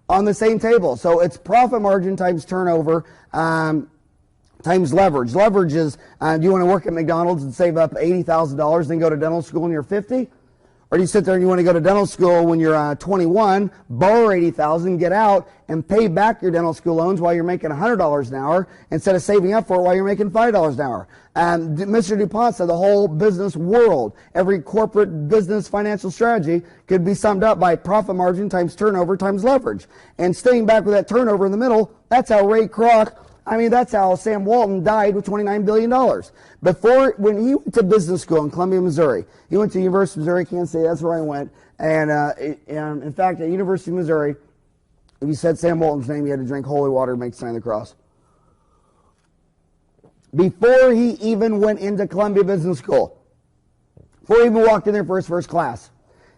on the same table. So it's profit margin times turnover times leverage. Leverage is, do you want to work at McDonald's and save up $80,000, then go to dental school when you're 50? Or do you sit there and you want to go to dental school when you're 21, borrow $80,000, get out, and pay back your dental school loans while you're making $100 an hour instead of saving up for it while you're making $5 an hour? Mr. DuPont said the whole business world, every corporate business financial strategy could be summed up by profit margin times turnover times leverage. And staying back with that turnover in the middle, that's how Ray Kroc, that's how Sam Walton died with $29 billion. When he went to business school in Columbia, Missouri, he went to University of Missouri, Kansas City, that's where I went. And in fact, at University of Missouri, if you said Sam Walton's name, you had to drink holy water to make the sign of the cross. Before he even went into Columbia Business School, before he even walked in there for his first class,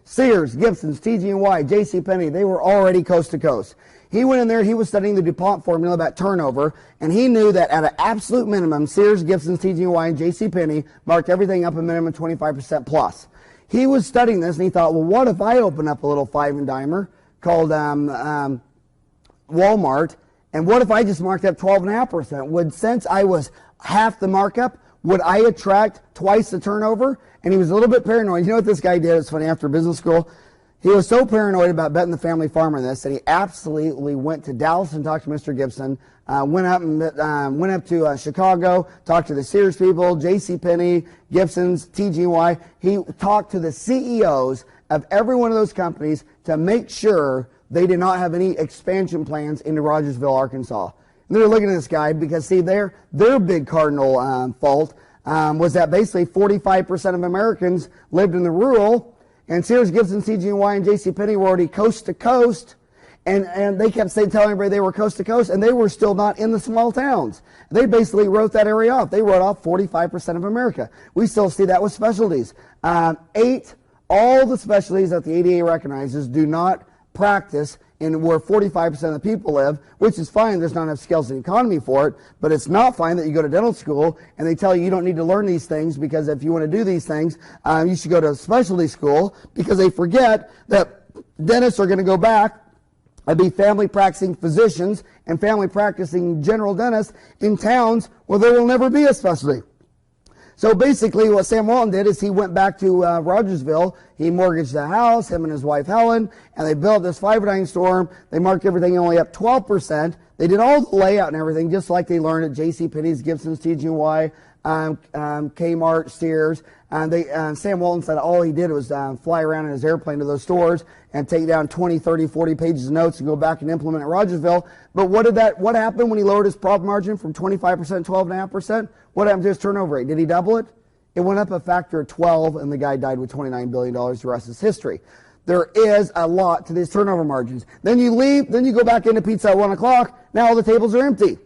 Sears, Gibson's, TG&Y, JCPenney, they were already coast to coast. He went in there, he was studying the DuPont formula about turnover, and he knew that at an absolute minimum, Sears, Gibson's, TG&Y, and JCPenney marked everything up a minimum 25% plus. He was studying this, and he thought, well, what if I open up a little five-and-dimer called Walmart, and what if I just marked up 12.5%? Since I was half the markup, would I attract twice the turnover? And he was a little bit paranoid. You know what this guy did? It's funny, after business school, he was so paranoid about betting the family farm on this that he absolutely went to Dallas and talked to Mr. Gibson, went up to Chicago, talked to the Sears people, JCPenney, Gibson's, TG&Y. He talked to the CEOs of every one of those companies to make sure they did not have any expansion plans into Rogersville, Arkansas. And they were looking at this guy because, see, their big cardinal fault was that basically 45% of Americans lived in the rural, and Sears, Gibson, TG&Y, and JCPenney were already coast to coast, and they kept telling everybody they were coast to coast, and they were still not in the small towns. They basically wrote that area off. They wrote off 45% of America. We still see that with specialties. All the specialties that the ADA recognizes do not practice in where 45% of the people live, which is fine. There's not enough scales in the economy for it, but it's not fine that you go to dental school and they tell you you don't need to learn these things because if you want to do these things, you should go to specialty school, because they forget that dentists are going to go back and be family practicing physicians and family practicing general dentists in towns where there will never be a specialty. So basically what Sam Walton did is he went back to Rogersville. He mortgaged the house, him and his wife Helen, and they built this five-and-dime store. They marked everything only up 12%. They did all the layout and everything just like they learned at JCPenney's, Gibson's, TG&Y, Kmart, Sears. Sam Walton said all he did was fly around in his airplane to those stores and take down 20, 30, 40 pages of notes and go back and implement at Rogersville. But what happened when he lowered his profit margin from 25% to 12.5%? What happened to his turnover rate? Did he double it? It went up a factor of 12, and the guy died with $29 billion. The rest is history. There is a lot to these turnover margins. Then you leave, then you go back into pizza at 1 o'clock. Now all the tables are empty.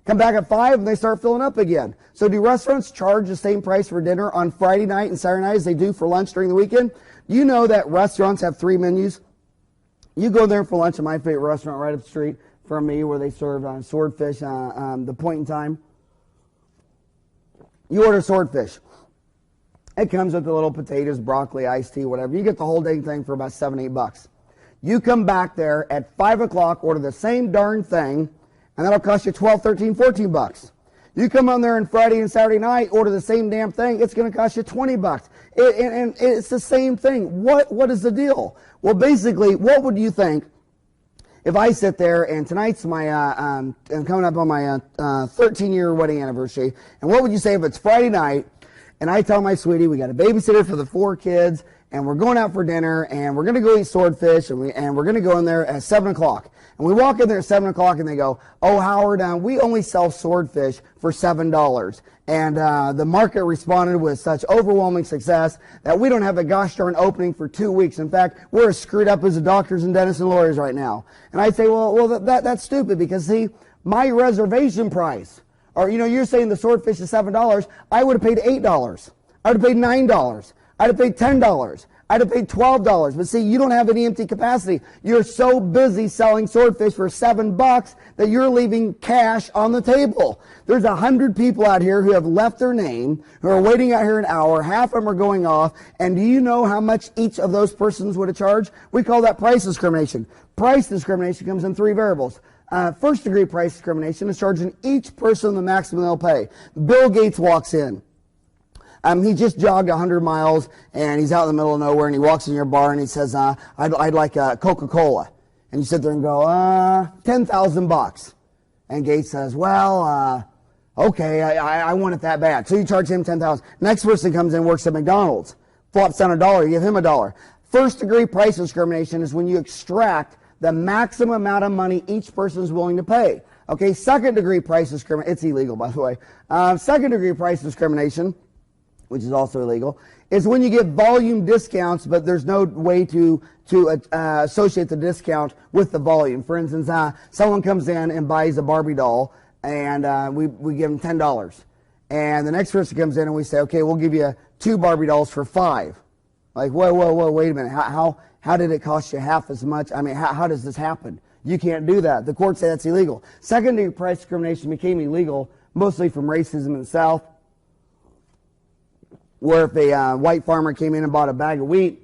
Come back at 5 and they start filling up again. So do restaurants charge the same price for dinner on Friday night and Saturday night as they do for lunch during the weekend? You know that restaurants have 3 menus. You go there for lunch at my favorite restaurant right up the street from me where they serve swordfish, the Point in Time. You order swordfish. It comes with the little potatoes, broccoli, iced tea, whatever. You get the whole dang thing for about $7-8. You come back there at 5 o'clock, order the same darn thing, and that'll cost you $12, $13, $14. You come on there on Friday and Saturday night, order the same damn thing, it's going to cost you $20. And it's the same thing. What is the deal? Well, basically, what would you think if I sit there, and tonight's my, I'm coming up on my 13-year wedding anniversary, and what would you say if it's Friday night, and I tell my sweetie, we got a babysitter for the 4 kids, and we're going out for dinner, and we're going to go eat swordfish, and we're going to go in there at 7 o'clock. And we walk in there at 7 o'clock, and they go, oh, Howard, we only sell swordfish for $7. And the market responded with such overwhelming success that we don't have a gosh darn opening for 2 weeks. In fact, we're as screwed up as the doctors and dentists and lawyers right now. And I say, well, that's stupid, because, see, my reservation price, or, you're saying the swordfish is $7, I would have paid $8. I would have paid $9. I'd have paid $10. I'd have paid $12. But see, you don't have any empty capacity. You're so busy selling swordfish for $7 that you're leaving cash on the table. There's 100 people out here who have left their name, who are waiting out here an hour. Half of them are going off. And do you know how much each of those persons would have charged? We call that price discrimination. Price discrimination comes in 3 variables. First degree price discrimination is charging each person the maximum they'll pay. Bill Gates walks in. He just jogged 100 miles, and he's out in the middle of nowhere, and he walks in your bar, and he says, I'd like a Coca-Cola. And you sit there and go, $10,000. And Gates says, well, okay, I want it that bad. So you charge him $10,000. Next person comes in, works at McDonald's, flops down $1, you give him $1. First degree price discrimination is when you extract the maximum amount of money each person is willing to pay. Okay, second degree price discrimination, it's illegal, by the way. Second degree price discrimination, which is also illegal, is when you give volume discounts, but there's no way to associate the discount with the volume. For instance, someone comes in and buys a Barbie doll, and we give them $10. And the next person comes in and we say, okay, we'll give you 2 Barbie dolls for $5. Like, whoa, wait a minute. How did it cost you half as much? I mean, how does this happen? You can't do that. The courts say that's illegal. Secondary price discrimination became illegal mostly from racism in the South, where if a white farmer came in and bought a bag of wheat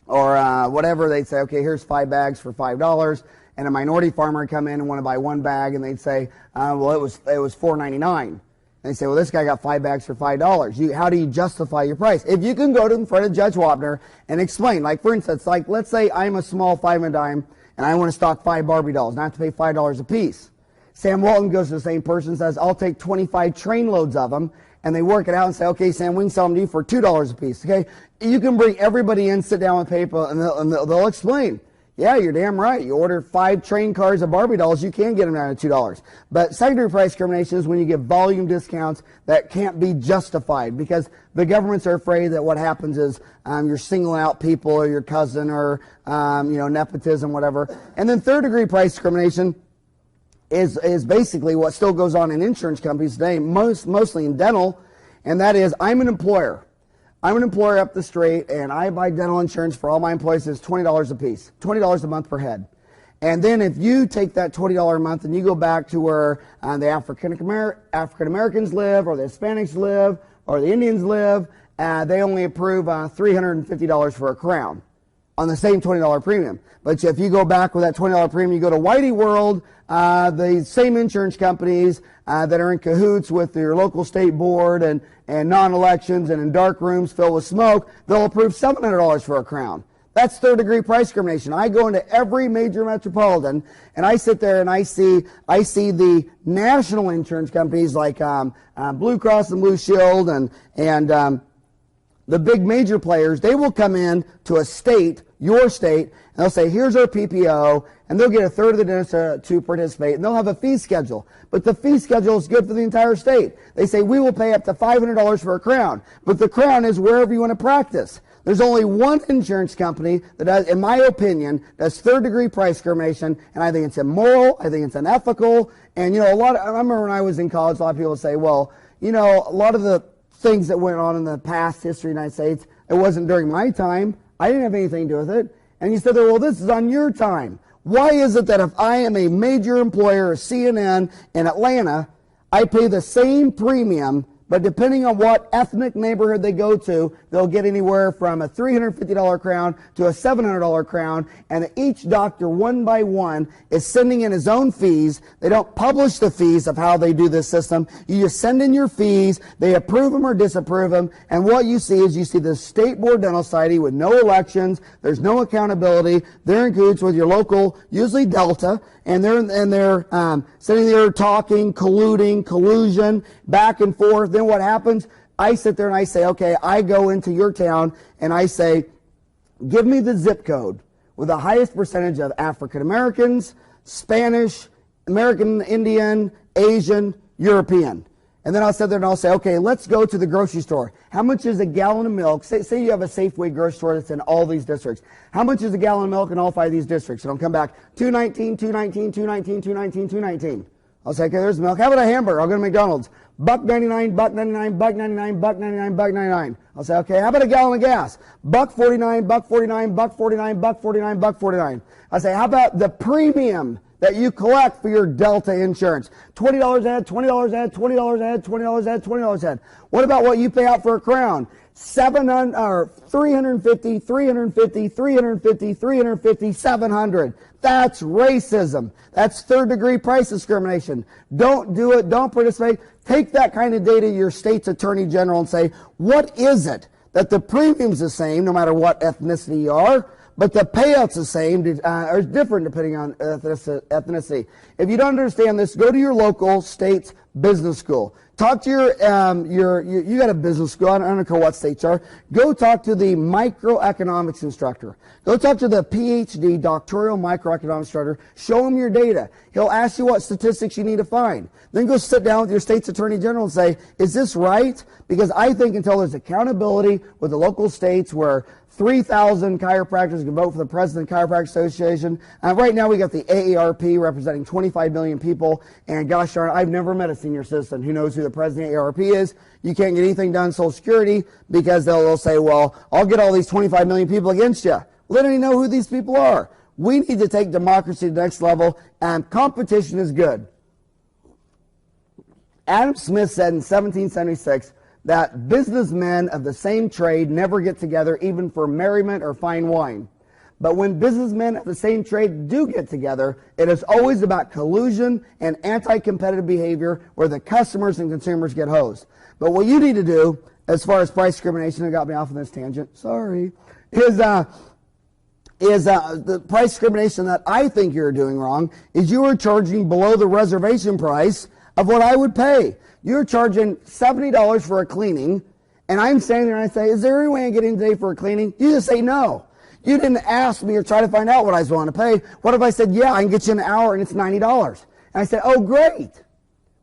or whatever, they'd say, okay, here's 5 bags for $5. And a minority farmer would come in and want to buy 1 bag, and they'd say, well, it was $4.99. And they say, well, this guy got 5 bags for $5. How do you justify your price? If you can go to in front of Judge Wapner and explain, like, for instance, like, let's say I'm a small 5 and dime, and I want to stock 5 Barbie dolls, and I have to pay $5 a piece. Sam Walton goes to the same person and says, I'll take 25 train loads of them. And they work it out and say, okay, Sam, we can sell them to you for $2 a piece, okay? You can bring everybody in, sit down with paper, and they'll explain. Yeah, you're damn right. You order 5 train cars of Barbie dolls, you can get them down at $2. But secondary price discrimination is when you give volume discounts that can't be justified, because the governments are afraid that what happens is you're singling out people or your cousin or, nepotism, whatever. And then third degree price discrimination is basically what still goes on in insurance companies today, mostly in dental, and that is I'm an employer. I'm an employer up the street, and I buy dental insurance for all my employees. It's $20 a piece, $20 a month per head. And then if you take that $20 a month and you go back to where the African Americans live, or the Hispanics live, or the Indians live, they only approve $350 for a crown on the same $20 premium. But if you go back with that $20 premium, you go to Whitey World, the same insurance companies that are in cahoots with your local state board and non-elections and in dark rooms filled with smoke, they'll approve $700 for a crown. That's third degree price discrimination. I go into every major metropolitan and I sit there and I see the national insurance companies like Blue Cross and Blue Shield and the big major players. They will come in to a state, your state, and they'll say, here's our PPO, and they'll get a third of the dentists to participate, and they'll have a fee schedule. But the fee schedule is good for the entire state. They say, we will pay up to $500 for a crown, but the crown is wherever you want to practice. There's only one insurance company that does, in my opinion, does third-degree price discrimination, and I think it's immoral, I think it's unethical, and, I remember when I was in college, a lot of people say, well, a lot of the things that went on in the past history of the United States, it wasn't during my time. I didn't have anything to do with it. And you said, well, this is on your time. Why is it that if I am a major employer, CNN in Atlanta, I pay the same premium, but depending on what ethnic neighborhood they go to, they'll get anywhere from a $350 crown to a $700 crown, and each doctor, one by one, is sending in his own fees. They don't publish the fees of how they do this system. You just send in your fees, they approve them or disapprove them, and what you see is you see the State Board Dental Society with no elections, there's no accountability, they're in cahoots with your local, usually Delta, and they're sitting there talking, colluding, collusion, back and forth. Then what happens? I sit there and I say, okay, I go into your town and I say, give me the zip code with the highest percentage of African Americans, Spanish, American Indian, Asian, European. And then I'll sit there and I'll say, okay, let's go to the grocery store. How much is a gallon of milk? Say you have a Safeway grocery store that's in all these districts. How much is a gallon of milk in all 5 of these districts? And I'll come back, $2.19, $2.19, $2.19, $2.19, $2.19. I'll say, okay, there's milk. How about a hamburger? I'll go to McDonald's. $1.99, $1.99, $1.99, $1.99, $1.99. I'll say, okay, how about a gallon of gas? $1.49, $1.49, $1.49, $1.49, $1.49. I'll say, how about the premium that you collect for your Delta insurance? $20 a head, $20 a head, $20 a head, $20 a head, $20 a head. What about what you pay out for a crown? $350, $350, $350, $350, $700. That's racism. That's third-degree price discrimination. Don't do it. Don't participate. Take that kind of data to your state's attorney general and say, what is it that the premium's the same no matter what ethnicity you are, but the payout's the same, or different depending on ethnicity. If you don't understand this, go to your local state's business school. Talk to you got a business school, I don't know what states are. Go talk to the microeconomics instructor. Go talk to the PhD doctoral microeconomics instructor. Show him your data. He'll ask you what statistics you need to find. Then go sit down with your state's attorney general and say, is this right? Because I think until there's accountability with the local states where 3,000 chiropractors can vote for the President of the Chiropractic Association. Right now we got the AARP representing 25 million people, and gosh darn, I've never met a senior citizen who knows who the President of the AARP is. You can't get anything done on Social Security because they'll say, well, I'll get all these 25 million people against you. Well, they don't even know who these people are. We need to take democracy to the next level, and competition is good. Adam Smith said in 1776, that businessmen of the same trade never get together even for merriment or fine wine. But when businessmen of the same trade do get together, it is always about collusion and anti-competitive behavior where the customers and consumers get hosed. But what you need to do, as far as price discrimination, it got me off on this tangent, sorry, is the price discrimination that I think you're doing wrong is you are charging below the reservation price of what I would pay. You're charging $70 for a cleaning, and I'm standing there and I say, is there any way I can get in today for a cleaning? You just say no. You didn't ask me or try to find out what I was willing to pay. What if I said, yeah, I can get you an hour and it's $90? And I said, oh, great.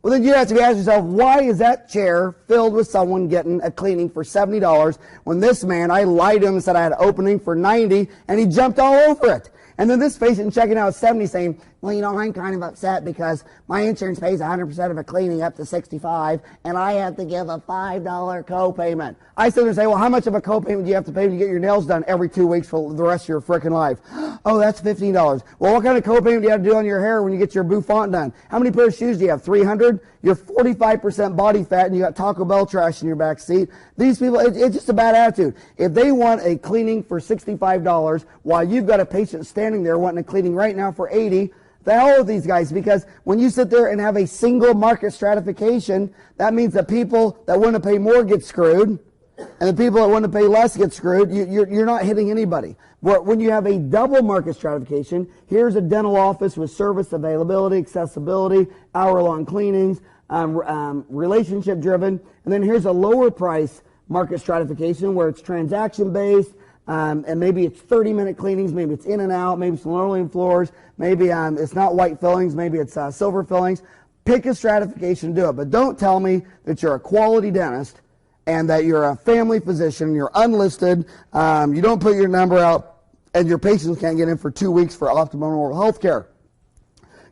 Well, then you have to ask yourself, why is that chair filled with someone getting a cleaning for $70 when this man, I lied to him and said I had an opening for $90, and he jumped all over it? And then this patient checking out at 70 saying, well, I'm kind of upset because my insurance pays 100% of a cleaning up to $65, and I have to give a $5 copayment. I sit there and say, well, how much of a copayment do you have to pay to get your nails done every 2 weeks for the rest of your frickin' life? Oh, that's $15. Well, what kind of copayment do you have to do on your hair when you get your bouffant done? How many pairs of shoes do you have? 300? You're 45% body fat, and you got Taco Bell trash in your back seat. These people, it's just a bad attitude. If they want a cleaning for $65 while you've got a patient standing there wanting a cleaning right now for $80, the hell with these guys, because when you sit there and have a single market stratification, that means the people that want to pay more get screwed, and the people that want to pay less get screwed. You're not hitting anybody. But when you have a double market stratification, here's a dental office with service availability, accessibility, hour-long cleanings, relationship-driven, and then here's a lower price market stratification where it's transaction-based, and maybe it's 30-minute cleanings, maybe it's in and out, maybe it's linoleum floors, maybe it's not white fillings, maybe it's silver fillings. Pick a stratification and do it. But don't tell me that you're a quality dentist and that you're a family physician, you're unlisted, you don't put your number out, and your patients can't get in for 2 weeks for optimal oral health care.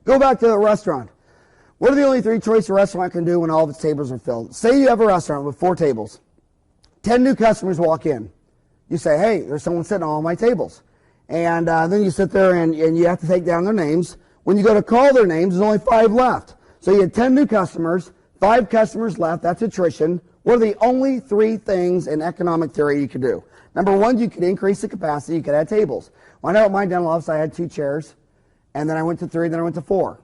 Go back to the restaurant. What are the only 3 choices a restaurant can do when all of its tables are filled? Say you have a restaurant with 4 tables. 10 new customers walk in. You say, hey, there's someone sitting on all my tables. And then you sit there and you have to take down their names. When you go to call their names, there's only 5 left. So you had 10 new customers, 5 customers left. That's attrition. What are the only 3 things in economic theory you could do? Number 1, you could increase the capacity. You could add tables. Well, I know at my dental office I had 2 chairs, and then I went to 3, then I went to 4.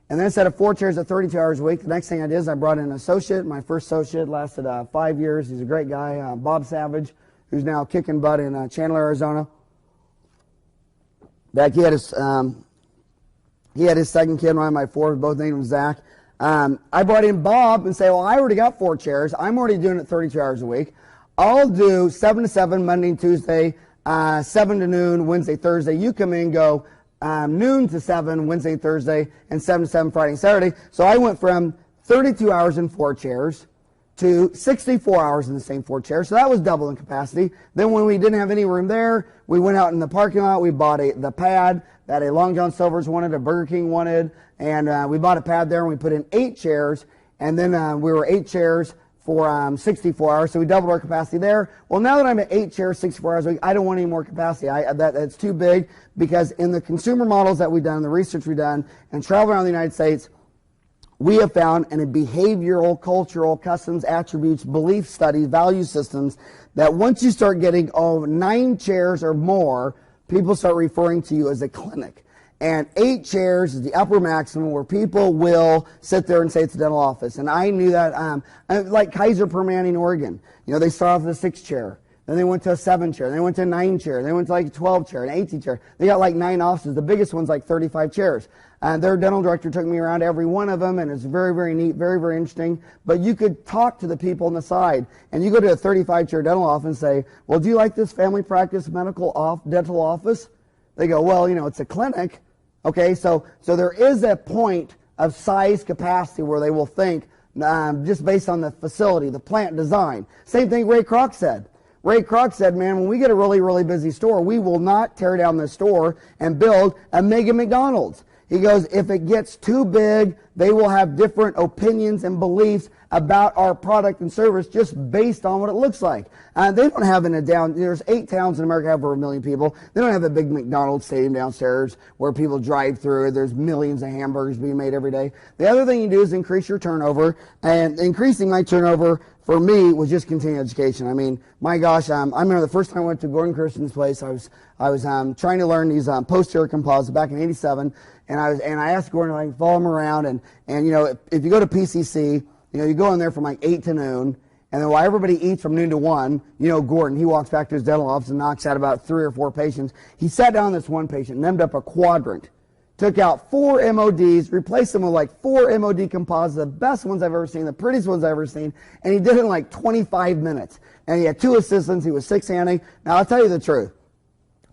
And then instead of 4 chairs at 32 hours a week, the next thing I did is I brought in an associate. My first associate lasted 5 years. He's a great guy, Bob Savage, who's now kicking butt in Chandler, Arizona. Back, he had his second kid, one of my 4, both named him Zach. I brought in Bob and say, well, I already got 4 chairs. I'm already doing it 32 hours a week. I'll do 7 to 7 Monday and Tuesday, 7 to noon Wednesday, Thursday. You come in and go noon to 7 Wednesday and Thursday, and 7 to 7 Friday and Saturday. So I went from 32 hours in 4 chairs to 64 hours in the same 4 chairs. So that was double in capacity. Then when we didn't have any room there, we went out in the parking lot. We bought the pad that a Long John Silver's wanted, a Burger King wanted, and we bought a pad there and we put in 8 chairs. And then we were 8 chairs for 64 hours, so we doubled our capacity there. Well, now that I'm at 8 chairs, 64 hours a week, I don't want any more capacity. That's too big, because in the consumer models that we've done, the research we've done, and travel around the United States, we have found in a behavioral, cultural, customs, attributes, belief studies, value systems, that once you start getting 9 chairs or more, people start referring to you as a clinic. And 8 chairs is the upper maximum where people will sit there and say it's a dental office. And I knew that, like Kaiser Permanente in Oregon. You know, they started off with a 6 chair. Then they went to a 7 chair. Then they went to a 9 chair. They went to like a 12 chair, an 18 chair. They got like 9 offices. The biggest one's like 35 chairs. Their dental director took me around every one of them, and it's very, very neat, very, very interesting. But you could talk to the people on the side, and you go to a 35-chair dental office and say, well, do you like this family practice medical dental office? They go, well, you know, it's a clinic. Okay, so there is a point of size capacity where they will think, just based on the facility, the plant design. Same thing Ray Kroc said. Ray Kroc said, man, when we get a really, really busy store, we will not tear down the store and build a mega McDonald's. He goes, if it gets too big, they will have different opinions and beliefs about our product and service just based on what it looks like. They don't have there's 8 towns in America have over 1 million people. They don't have a big McDonald's stadium downstairs where people drive through. There's millions of hamburgers being made every day. The other thing you do is increase your turnover, and increasing my turnover for me was just continuing education. I mean, my gosh, I remember the first time I went to Gordon Kirsten's place, I was trying to learn these posterior composites back in '87, and I asked Gordon if I could follow him around, and you know, if you go to PCC, you know, you go in there from like 8 to noon, and then while everybody eats from noon to 1, you know, Gordon, he walks back to his dental office and knocks out about 3 or 4 patients. He sat down this one patient, named up a quadrant, took out 4 MODs, replaced them with like 4 MOD composites, the best ones I've ever seen, the prettiest ones I've ever seen, and he did it in like 25 minutes. And he had 2 assistants, he was 6-handing. Now, I'll tell you the truth.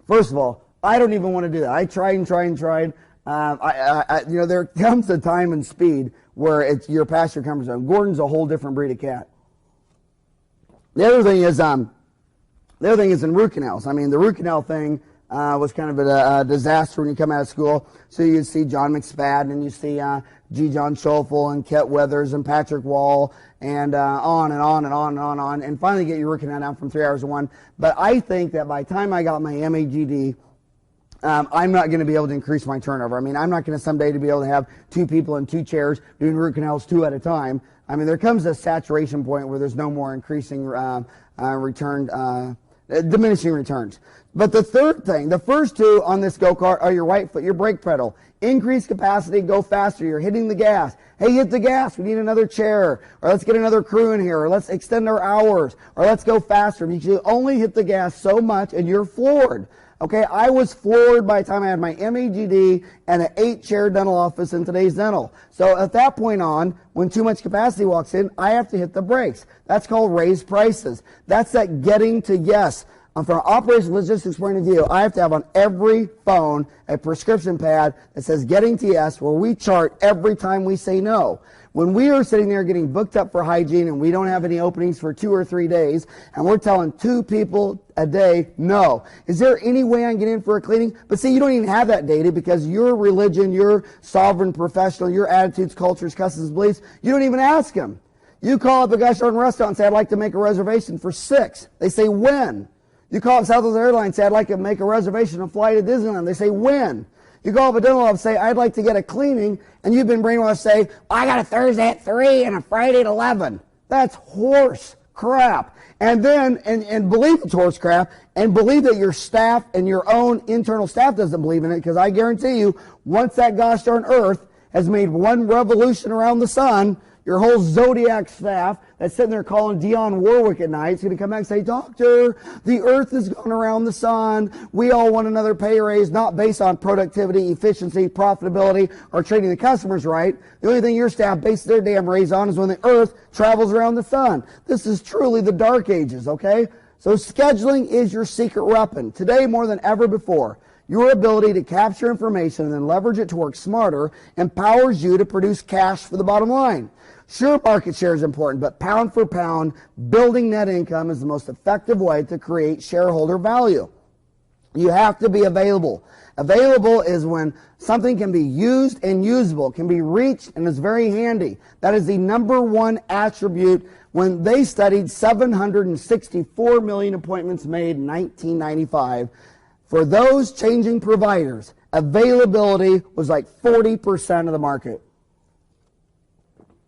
First of all, I don't even want to do that. I tried and tried and tried. You know, there comes a time and speed where you're past your comfort zone. Gordon's a whole different breed of cat. The other thing is in root canals. I mean, the root canal thing was kind of a disaster when you come out of school. So you see John McSpadden, and you see G. John Schoeffel and Ket Weathers and Patrick Wall, and on and on and on and on, and finally get your root canal down from 3 hours to 1. But I think that by the time I got my MAGD, I'm not going to be able to increase my turnover. I mean, I'm not going to someday to be able to have 2 people in 2 chairs doing root canals 2 at a time. I mean, there comes a saturation point where there's no more increasing diminishing returns. But the third thing, the first 2 on this go-kart are your right foot, your brake pedal. Increase capacity, go faster. You're hitting the gas. Hey, hit the gas. We need another chair. Or let's get another crew in here. Or let's extend our hours. Or let's go faster. Because you only hit the gas so much and you're floored. Okay, I was floored by the time I had my MAGD and an 8-chair dental office in today's dental. So at that point on, when too much capacity walks in, I have to hit the brakes. That's called raised prices. That's that getting to yes. From an operations logistics point of view, I have to have on every phone a prescription pad that says getting to yes, where we chart every time we say no. When we are sitting there getting booked up for hygiene and we don't have any openings for 2 or 3 days, and we're telling 2 people a day, no. Is there any way I can get in for a cleaning? But see, you don't even have that data because your religion, your sovereign professional, your attitudes, cultures, customs, beliefs, you don't even ask them. You call up a gosh darn restaurant and say, I'd like to make a reservation for 6. They say, when? You call up Southwest Airlines and say, I'd like to make a reservation and fly to Disneyland. They say, when? You call up a dental office and say, I'd like to get a cleaning, and you've been brainwashed to say, I got a Thursday at 3 and a Friday at 11. That's horse crap. And then, and believe it's horse crap, and believe that your staff and your own internal staff doesn't believe in it, because I guarantee you, once that gosh darn earth has made one revolution around the sun, your whole Zodiac staff that's sitting there calling Dionne Warwick at night is going to come back and say, Doctor, the earth is going around the sun. We all want another pay raise, not based on productivity, efficiency, profitability, or treating the customers right. The only thing your staff bases their damn raise on is when the earth travels around the sun. This is truly the dark ages, okay? So scheduling is your secret weapon. Today, more than ever before, your ability to capture information and then leverage it to work smarter empowers you to produce cash for the bottom line. Sure, market share is important, but pound for pound, building net income is the most effective way to create shareholder value. You have to be available. Available is when something can be used and usable, can be reached, and is very handy. That is the number one attribute when they studied 764 million appointments made in 1995. For those changing providers, availability was like 40% of the market.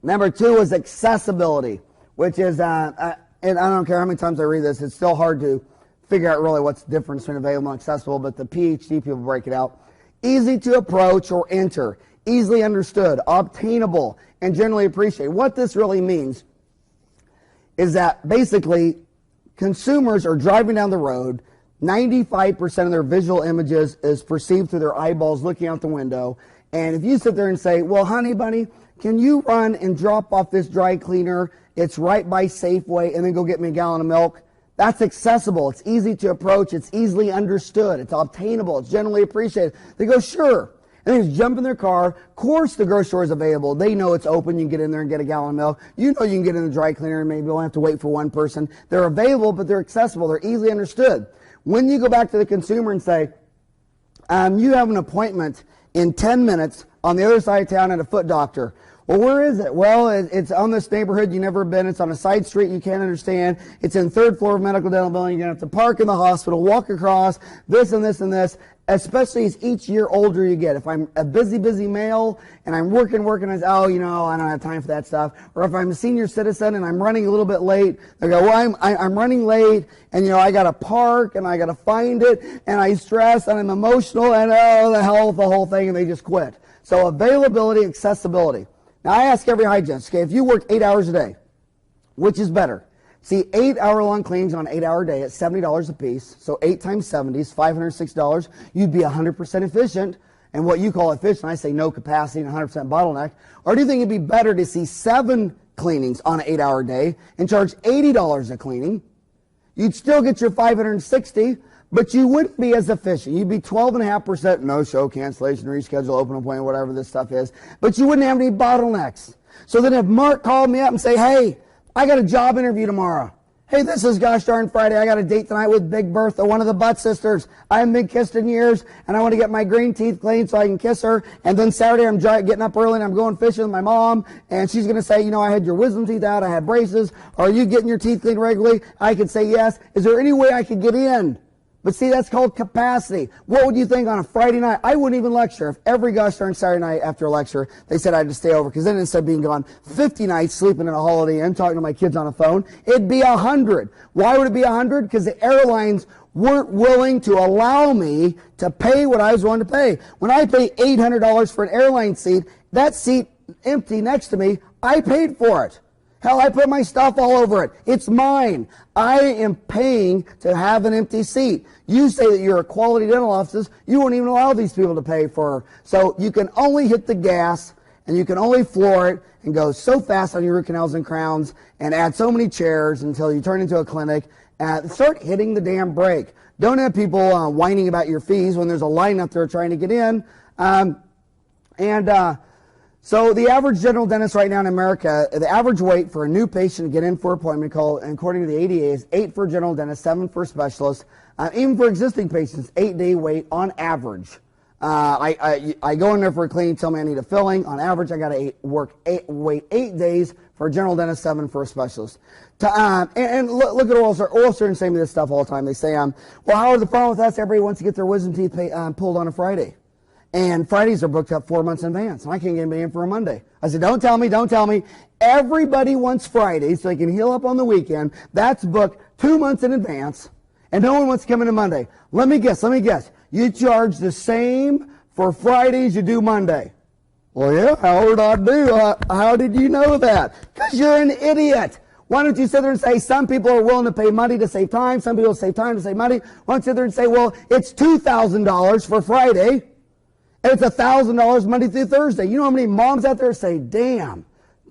Number 2 is accessibility, which is, and I don't care how many times I read this, it's still hard to figure out really what's the difference between available and accessible, but the PhD people break it out. Easy to approach or enter, easily understood, obtainable, and generally appreciated. What this really means is that basically consumers are driving down the road, 95% of their visual images is perceived through their eyeballs looking out the window, and if you sit there and say, well, honey bunny, can you run and drop off this dry cleaner? It's right by Safeway, and then go get me a gallon of milk. That's accessible. It's easy to approach. It's easily understood. It's obtainable. It's generally appreciated. They go, sure. And they just jump in their car. Of course, the grocery store is available. They know it's open. You can get in there and get a gallon of milk. You know you can get in the dry cleaner and maybe you don't have to wait for one person. They're available, but they're accessible. They're easily understood. When you go back to the consumer and say, you have an appointment in 10 minutes on the other side of town at a foot doctor. Well, where is it? Well, it's on this neighborhood you've never been. It's on a side street you can't understand. It's in 3rd floor of medical dental building. You're going to have to park in the hospital, walk across, this and this and this, especially as each year older you get. If I'm a busy male and I'm working, I say, oh, you know, I don't have time for that stuff. Or if I'm a senior citizen and I'm running a little bit late, they go, well, I'm running late and, you know, I got to park and I got to find it and I stress and I'm emotional and, oh, the whole thing, and they just quit. So availability, accessibility. Now, I ask every hygienist, okay, if you work 8 hours a day, which is better? See, 8-hour-long cleanings on an 8-hour day at $70 a piece, so 8 times 70 is $506. You'd be 100% efficient, and what you call efficient, I say no capacity and 100% bottleneck. Or do you think it'd be better to see 7 cleanings on an 8-hour day and charge $80 a cleaning? You'd still get your $560, but you wouldn't be as efficient. You'd be 12.5% no-show, cancellation, reschedule, open appointment, whatever this stuff is. But you wouldn't have any bottlenecks. So then if Mark called me up and say, hey, I got a job interview tomorrow. Hey, this is gosh darn Friday. I got a date tonight with Big Bertha, one of the Butt sisters. I haven't been kissed in years, and I want to get my green teeth cleaned so I can kiss her. And then Saturday I'm getting up early and I'm going fishing with my mom, and she's going to say, you know, I had your wisdom teeth out, I had braces. Are you getting your teeth cleaned regularly? I could say yes. Is there any way I could get in? But see, that's called capacity. What would you think on a Friday night? I wouldn't even lecture. If every gosh darn Saturday night after a lecture, they said I had to stay over, because then instead of being gone 50 nights sleeping in a Holiday Inn, talking to my kids on the phone, it'd be 100. Why would it be 100? Because the airlines weren't willing to allow me to pay what I was willing to pay. When I pay $800 for an airline seat, that seat empty next to me, I paid for it. Hell, I put my stuff all over it. It's mine. I am paying to have an empty seat. You say that you're a quality dental office, you won't even allow these people to pay for. So you can only hit the gas and you can only floor it and go so fast on your root canals and crowns and add so many chairs until you turn into a clinic. Start hitting the damn brake. Don't have people whining about your fees when there's a line up there trying to get in. So the average general dentist right now in America, the average wait for a new patient to get in for an appointment, according to the ADA, is 8 for a general dentist, 7 for a specialist. Even for existing patients, 8-day wait on average. I go in there for a cleaning, tell me I need a filling. On average, I got to wait 8 days for a general dentist, 7 for a specialist. And look at oral surgeons say me this stuff all the time. They say, well, Howard, the problem with us, everybody wants to get their wisdom teeth pulled on a Friday. And Fridays are booked up 4 months in advance. And I can't get anybody in for a Monday. I said, don't tell me. Everybody wants Friday so they can heal up on the weekend. That's booked 2 months in advance. And no one wants to come in on Monday. Let me guess. You charge the same for Fridays you do Monday. Well, yeah, Howard, I do. How did you know that? Because you're an idiot. Why don't you sit there and say some people are willing to pay money to save time, some people save time to save money. Why don't you sit there and say, well, it's $2,000 for Friday, and it's $1,000 Monday through Thursday. You know how many moms out there say, damn,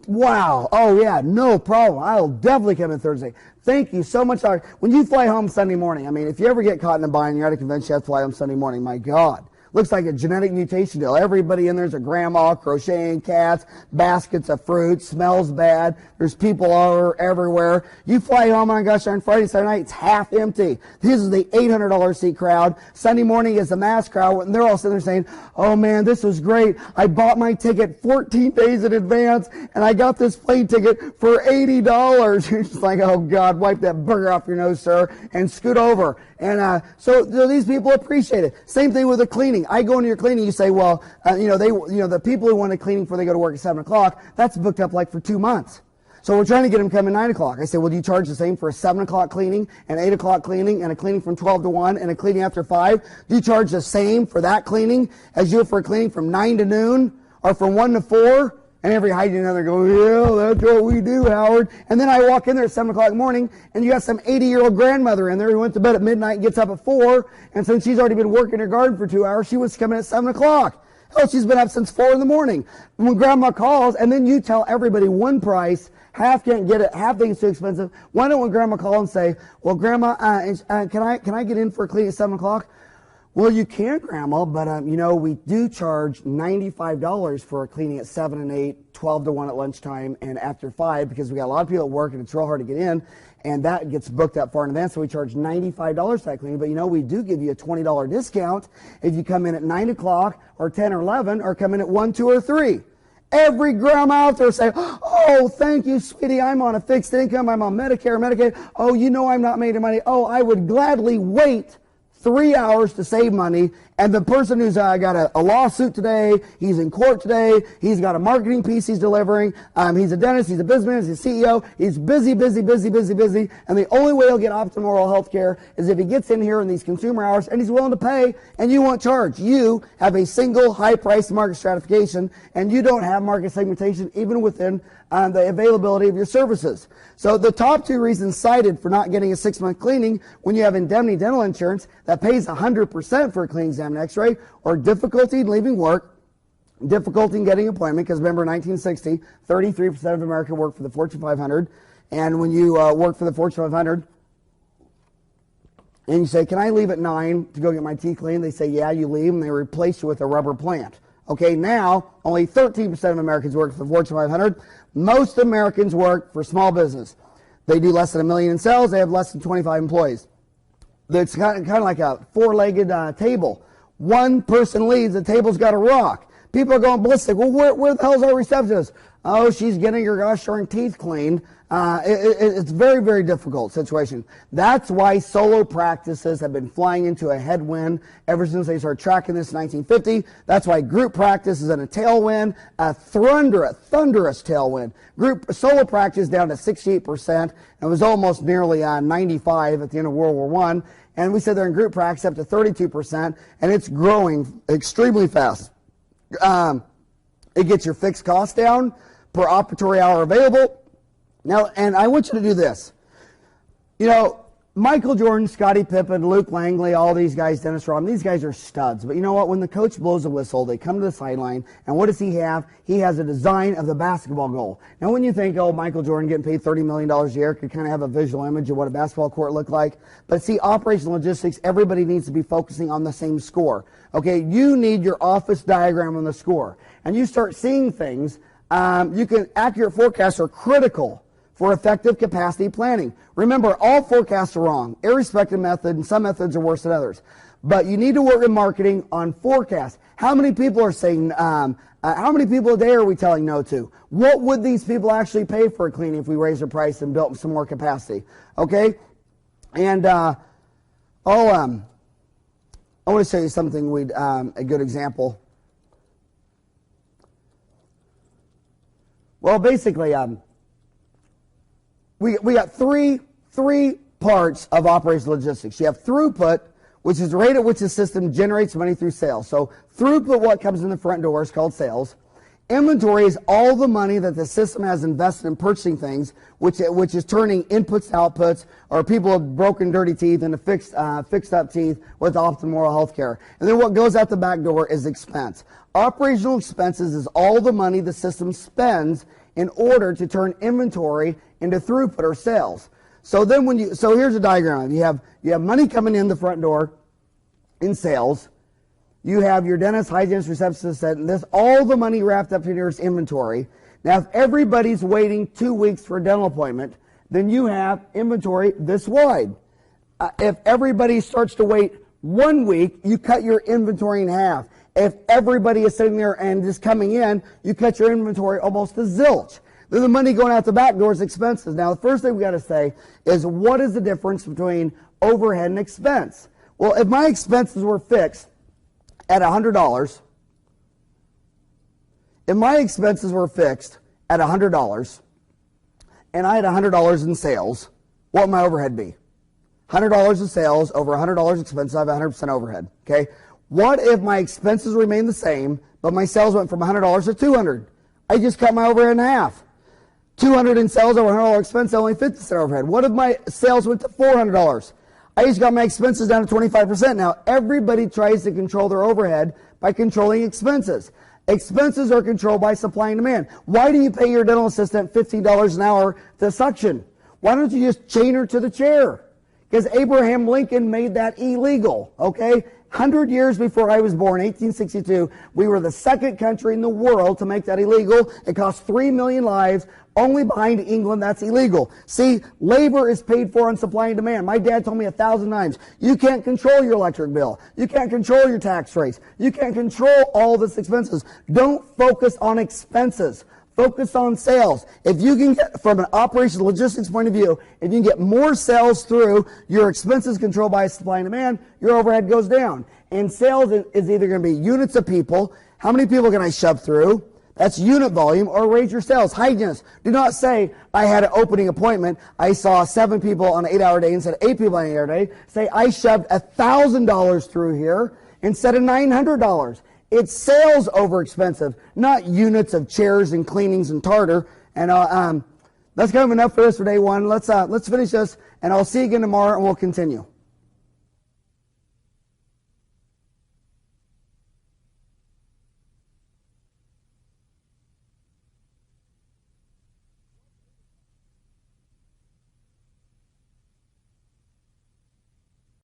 wow, oh yeah, no problem. I'll definitely come in Thursday. Thank you so much, Howard. When you fly home Sunday morning, I mean, if you ever get caught in a bind, you're at a convention, you have to fly home Sunday morning, my God. Looks like a genetic mutation deal. Everybody in there's a grandma crocheting cats, baskets of fruit, smells bad. There's people all everywhere. You fly home on gosh darn Friday, Saturday night, it's half empty. This is the $800 seat crowd. Sunday morning is the mass crowd, and they're all sitting there saying, oh man, this was great. I bought my ticket 14 days in advance, and I got this plane ticket for $80. You're just like, oh God, wipe that burger off your nose, sir, and scoot over. And so these people appreciate it. Same thing with the cleaning. I go into your cleaning, you say, well, the people who want a cleaning before they go to work at 7 o'clock, that's booked up like for 2 months. So we're trying to get them to come at 9 o'clock. I say, well, do you charge the same for a 7 o'clock cleaning, an 8 o'clock cleaning, and a cleaning from 12 to 1, and a cleaning after 5? Do you charge the same for that cleaning as you do for a cleaning from 9 to noon, or from 1 to 4? And every hygiene another goes, yeah, that's what we do, Howard. And then I walk in there at 7 o'clock in the morning, and you got some 80-year-old grandmother in there who went to bed at midnight and gets up at 4, and since she's already been working her garden for 2 hours, she wants to come in at 7 o'clock. Hell, she's been up since 4 in the morning. When grandma calls, and then you tell everybody one price, half can't get it, half think it's too expensive. Why don't when grandma call and say, well, grandma, can I get in for a cleaning at 7 o'clock? Well, you can, Grandma, but, we do charge $95 for a cleaning at 7 and 8, 12 to 1 at lunchtime, and after 5, because we got a lot of people at work, and it's real hard to get in, and that gets booked up far in advance, so we charge $95 for that cleaning. But, we do give you a $20 discount if you come in at 9 o'clock or 10 or 11 or come in at 1, 2, or 3. Every grandma out there say, oh, thank you, sweetie, I'm on a fixed income, I'm on Medicare, Medicaid. Oh, I'm not making money. Oh, I would gladly wait 3 hours to save money, and the person who's got a lawsuit today, he's in court today, he's got a marketing piece he's delivering, he's a dentist, he's a businessman, he's a CEO, he's busy, and the only way he'll get optimal oral health care is if he gets in here in these consumer hours and he's willing to pay, and you won't charge. You have a single high-price market stratification, and you don't have market segmentation even within the availability of your services. So the top 2 reasons cited for not getting a 6-month cleaning when you have indemnity dental insurance that pays 100% for a cleaning exam and x-ray, or difficulty in leaving work, difficulty in getting an appointment, because remember 1960, 33% of America worked for the Fortune 500, and when you work for the Fortune 500, and you say, can I leave at 9 to go get my teeth cleaned? They say, yeah, you leave, and they replace you with a rubber plant. Okay, now only 13% of Americans work for the Fortune 500. Most Americans work for small business. They do less than $1 million in sales. They have less than 25 employees. It's kind of like a 4-legged table. One person leaves, the table's got a rock. People are going ballistic. Well, where the hell's our receptionist? Oh, she's getting her gosh darn teeth cleaned. It's a very, very difficult situation. That's why solo practices have been flying into a headwind ever since they started tracking this in 1950. That's why group practice is in a tailwind, a thunderous tailwind. Solo practice down to 68%, and was almost nearly 95 at the end of World War I. And we said they're in group practice up to 32%, and it's growing extremely fast. It gets your fixed cost down per operatory hour available. Now, and I want you to do this. Michael Jordan, Scottie Pippen, Luke Langley, all these guys, Dennis Rodman, these guys are studs. But you know what? When the coach blows a whistle, they come to the sideline, and what does he have? He has a design of the basketball goal. Now, when you think, oh, Michael Jordan getting paid $30 million a year, could kind of have a visual image of what a basketball court looked like. But see, operational logistics, everybody needs to be focusing on the same score. Okay, you need your office diagram on the score. And you start seeing things. Accurate forecasts are critical for effective capacity planning. Remember, all forecasts are wrong, irrespective of method, and some methods are worse than others. But you need to work in marketing on forecasts. How many people are saying, how many people a day are we telling no to? What would these people actually pay for a cleaning if we raised their price and built some more capacity? Okay? And I want to show you something, a good example. Well, basically, we got three parts of operational logistics. You have throughput, which is the rate at which the system generates money through sales. So throughput, what comes in the front door, is called sales. Inventory is all the money that the system has invested in purchasing things, which is turning inputs to outputs, or people with broken, dirty teeth into fixed up teeth with optimal health care. And then what goes out the back door is expense. Operational expenses is all the money the system spends in order to turn inventory into throughput or sales. So then so here's a diagram. You have money coming in the front door in sales. You have your dentist, hygienist, receptionist, and this, all the money wrapped up in your inventory. Now, if everybody's waiting 2 weeks for a dental appointment, then you have inventory this wide. If everybody starts to wait 1 week, you cut your inventory in half. If everybody is sitting there and just coming in, you cut your inventory almost to zilch. Then the money going out the back door is expenses. Now, the first thing we got to say is, what is the difference between overhead and expense? Well, if my expenses were fixed at $100, if my expenses were fixed at $100, and I had $100 in sales, what would my overhead be? $100 in sales over $100 expenses, I have 100% overhead. Okay. What if my expenses remained the same, but my sales went from $100 to $200? I just cut my overhead in half. $200 in sales over $100 expense, only 50% overhead. What if my sales went to $400? I just got my expenses down to 25%. Now, everybody tries to control their overhead by controlling expenses. Expenses are controlled by supply and demand. Why do you pay your dental assistant $50 an hour to suction? Why don't you just chain her to the chair? Because Abraham Lincoln made that illegal, okay? 100 years before I was born, 1862, we were the second country in the world to make that illegal. It cost 3 million lives. Only behind England, that's illegal. See, labor is paid for on supply and demand. My dad told me 1,000 times, you can't control your electric bill. You can't control your tax rates. You can't control all this expenses. Don't focus on expenses. Focus on sales. If you can get, from an operations logistics point of view, if you can get more sales through your expenses controlled by supply and demand, your overhead goes down. And sales is either going to be units of people. How many people can I shove through? That's unit volume, or raise your sales. Hygienists, do not say, I had an opening appointment. I saw 7 people on an 8-hour day instead of 8 people on an 8-hour day. Say, I shoved $1,000 through here instead of $900. It's sales over expensive, not units of chairs and cleanings and tartar. And that's kind of enough for us for day one. Let's finish this, and I'll see you again tomorrow, and we'll continue.